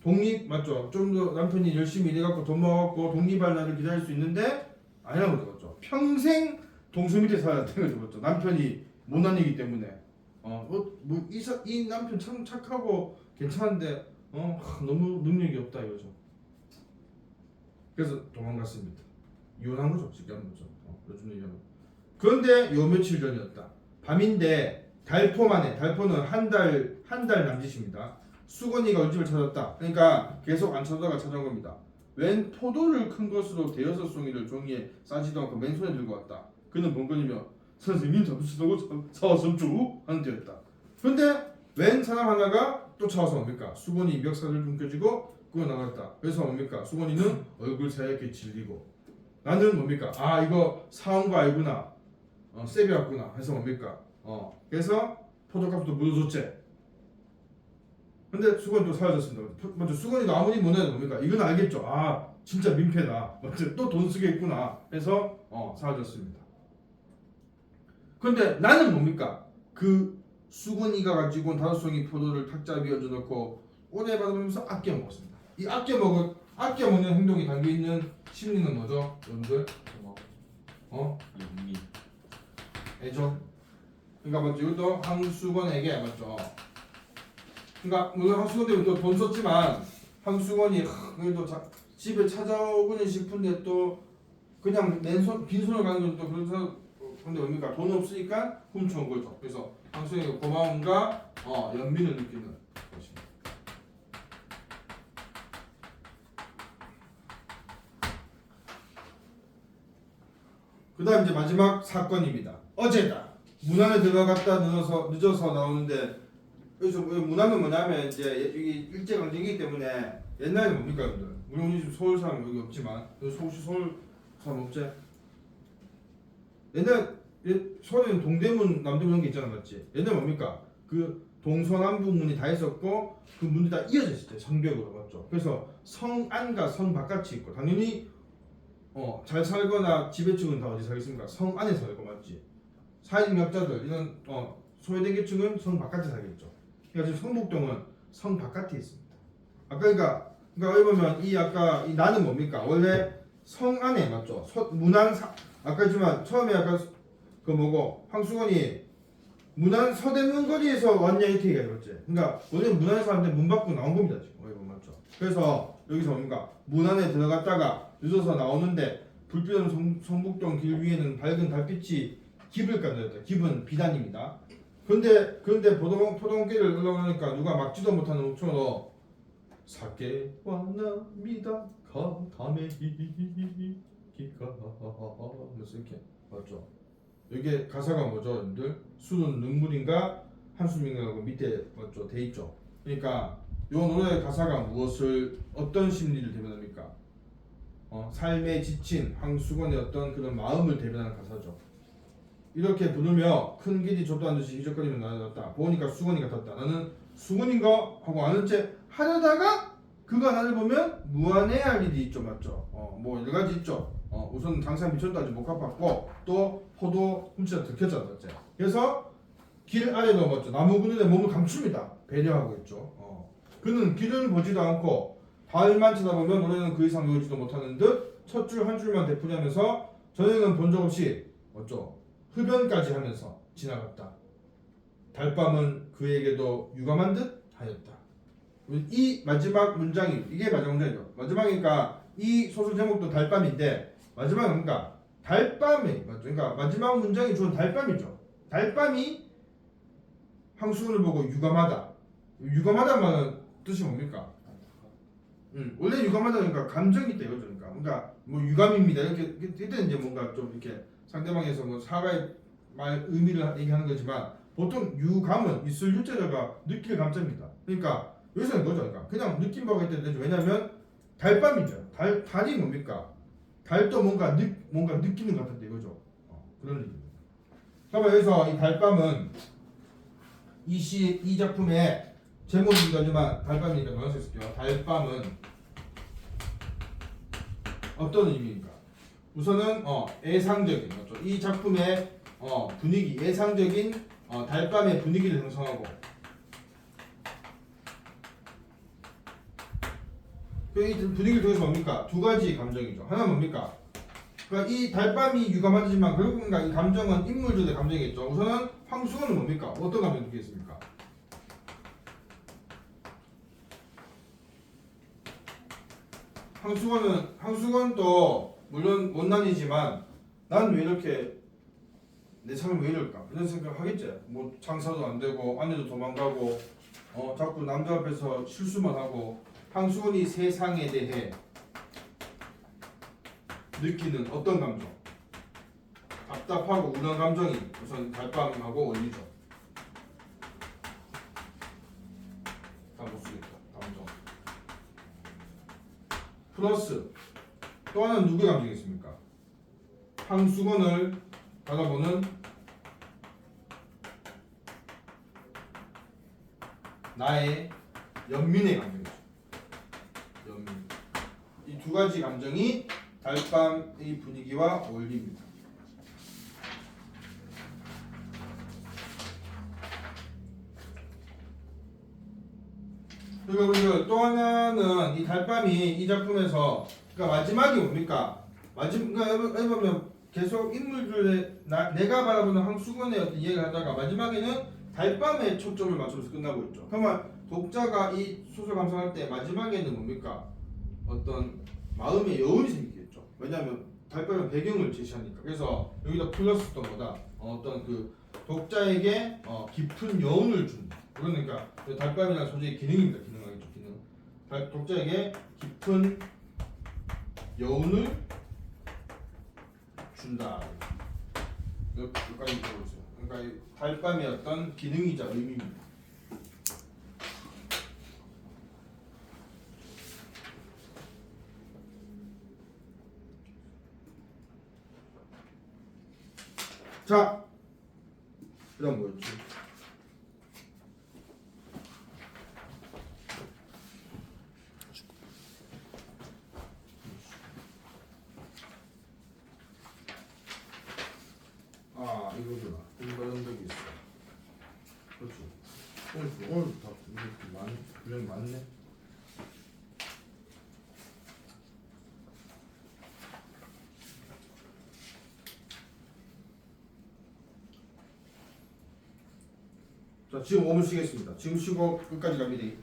독립 맞죠? 좀 더 남편이 열심히 일해갖고 돈 모아갖고 독립할 날을 기다릴 수 있는데 아니라고 그랬죠. 평생 동서 밑에 살아야 되는 거죠. 남편이 못난이기 때문에 이 남편 참 착하고 괜찮은데 너무 능력이 없다 이거죠. 그래서 도망갔습니다. 이혼한 거죠. 직결한 거죠. 요즘 얘기하면. 그런데 요 며칠 전이었다. 밤인데 달포는 한 달 남짓입니다. 수건이가 우리 집을 찾았다. 그러니까 계속 안 찾아다가 찾아온 겁니다. 웬 포도를 큰 것으로 대여섯 송이를 종이에 싸지도 않고 맨손에 들고 왔다. 그는 번거리며 선생님 잡수시다고 사왔음주 하는 때였다. 그런데 웬 사람 하나가 쫓아와서 뭡니까? 수건이 멱살을 뭉켜쥐고 끌어 나갔다. 그래서 뭡니까? 수건이는 얼굴 새하얗게 질리고 나는 뭡니까? 이거 사온 거 알구나. 세비 왔구나. 해서 뭡니까? 그래서 포도값도 물어줬지. 근데 수건이 또 사라졌습니다. 먼저 수건이도 아무리 못해도 뭡니까? 이건 알겠죠. 진짜 민폐다. 또 돈 쓰겠구나. 해서 사라졌습니다. 근데 나는 뭡니까? 그 수건이가 가지고 온 5송이 포도를 탁자 위에 얹어놓고 오래 받으면서 아껴 먹었습니다. 이 아껴 먹는 행동이 담겨 있는 심리는 뭐죠, 여러분들? 윤미. 애정. 그러니까 맞죠? 이것도 황수건에게 맞죠? 그러니까 물론 황수건 때문에 또 돈 썼지만 황수건이 그래도 집에 찾아오고는 싶은데 또 그냥 빈손을 가는 건 또 그래서 근데 뭡니까? 돈 없으니까 훔쳐온 거죠. 그래서 황수건에게 고마움과 연민을 느끼는 것입니다. 그 다음 이제 마지막 사건입니다. 어제다. 문 안에 들어갔다 늦어서 나오는데 여기서 문안은 뭐냐면 이제 여기 일제강점기이기 때문에 옛날에 뭡니까 여러분들? 물론 우리 집 서울 사람 여기 없지만 혹시 서울 사람 없지? 옛날 서울에는 동대문, 남대문 이런 게 있잖아 맞지? 옛날 뭡니까? 그 동서남북 문이 다 있었고 그 문이 다 이어져 있었죠 성벽으로 맞죠? 그래서 성 안과 성 바깥이 있고 당연히 잘 살거나 지배층은 다 어디 살겠습니까? 성 안에 살고 맞지? 사회적 약자들 이런 소외된 계층은 성 바깥에 살겠죠. 그러니까 지금 성북동은 성 바깥에 있습니다. 아까 그러니까 여기 보면 이 아까 이 나는 뭡니까? 원래 성 안에 맞죠? 문안사 아까 했지만 처음에 아까 그 뭐고 황수건이 문안 서대문 거리에서 왔냐 이렇게 얘기했지. 그러니까 원래 문안에서 왔는데 문 밖으로 나온 겁니다 지금. 여기 보면 맞죠? 그래서 여기서 뭡니까? 문 안에 들어갔다가 늦어서 나오는데 불빛 없는 성북동 길 위에는 밝은 달빛이 깁을 깔렸다. 깁은 비단입니다. 그런데 포동길을 올라오니까 누가 막지도 못하는 옥천으로 사케 와나미다 가메 히히히히히가 하면서 이렇게 맞죠? 이게 가사가 뭐죠, 여러분들? 술은 눈물인가 한숨인가고 밑에 맞죠? 돼 있죠. 그러니까 이 노래의 가사가 무엇을 어떤 심리를 대변합니까? 삶에 지친 황수건의 어떤 그런 마음을 대변하는 가사죠. 이렇게 부르며 큰 길이 좁다는 듯이 희적거리며 나아갔다. 보니까 수건이 같았다. 나는 수건인가 하고 아는 채 하려다가 그가 나를 보면 무안해할 일이 있죠, 맞죠? 뭐 여러 가지 있죠. 우선 당장 미천도 아직 못 갚았고 또 포도 훔치다 들켰잖아, 맞죠? 그래서 길 아래로 맞죠? 나무 그늘에 몸을 감춥니다. 배려하고 있죠. 그는 길을 보지도 않고 달만 쳐다보면 노래는 그 이상 외우지도 못하는 듯 첫 줄 한 줄만 되풀이하면서 저녁은 본 적 없이 맞죠? 흡연까지 하면서 지나갔다. 달밤은 그에게도 유감한 듯 하였다. 이 마지막 문장이 이게 마지막 문장이죠. 마지막이니까 이 소설 제목도 달밤인데 마지막은 뭔가 달밤이 맞죠. 그러니까 마지막 문장이 주는 달밤이죠. 달밤이 황수근을 보고 유감하다. 유감하다는 말은 뜻이 뭡니까? 원래 유감하다 그러니까 감정이 있다 이거죠. 그러니까 뭐 유감입니다 이렇게 이때는 이제 뭔가 좀 이렇게 상대방에서 뭐 사과의 말 의미를 얘기하는 거지만 보통 유감은 있을 유자가 느낄 감정입니다. 그러니까 여기서는 뭐죠? 그러니까 그냥 느낌 바가 있다 되죠. 왜냐하면 달밤이죠. 달이 뭡니까? 달도 뭔가 느끼는 것 같은데 이거죠. 그런 얘기입니다. 그러면 여기서 이 달밤은 이 작품의 제목이기도 하지만 달밤이니까 넣어서 쓸게요. 달밤은 어떤 의미인가? 우선은 예상적인 맞죠? 이 작품의 분위기 예상적인 달밤의 분위기를 형성하고 이 분위기를 통해서 뭡니까? 두 가지 감정이죠. 하나 뭡니까? 그러니까 이 달밤이 유감하지만 결국 이 감정은 인물들의 감정이겠죠. 우선은 황수건은 뭡니까? 어떤 감정을 느끼겠습니까? 황수건도 물론 원난이지만 난 왜 이렇게 내 삶은 왜 이럴까 이런 생각 하겠지. 뭐 장사도 안 되고 아내도 도망가고 자꾸 남자 앞에서 실수만 하고 황수건이 세상에 대해 느끼는 어떤 감정? 답답하고 우울한 감정이 우선 달밤하고 어울리죠. 다 못 쓰겠다. 감정. 플러스 또 하나는 누구의 감정이 있습니까? 황수건을 바라보는 나의 연민의 감정이죠. 연민. 이 두 가지 감정이 달밤의 분위기와 어울립니다. 그리고 또 하나는 이 달밤이 이 작품에서 그러니까 마지막이 뭡니까? 그러니까 여기 보면 계속 인물들의 내가 바라보는 황수건의 어떤 이해를 하다가 마지막에는 달밤에 초점을 맞춰서 끝나고 있죠. 그러면 독자가 이 소설 감상할 때 마지막에는 뭡니까? 어떤 마음의 여운이 생기겠죠. 왜냐하면 달밤의 배경을 제시하니까. 그래서 여기다 플러스 또 뭐다? 어떤 그 독자에게 깊은 여운을 준다. 그러니까 달밤이라는 소재의 기능입니다. 기능하겠죠. 기능. 독자에게 깊은 여운을 준다. 여기까지 들어보세요. 그러니까 이 달밤의 어떤 기능이자 의미입니다. 자, 그다음 뭐였지? 이거구나. 이런 적이 있어. 오늘 다 이렇게 많이 분량 많네. 자 지금 5분 쉬겠습니다. 지금 쉬고 끝까지 갑니다.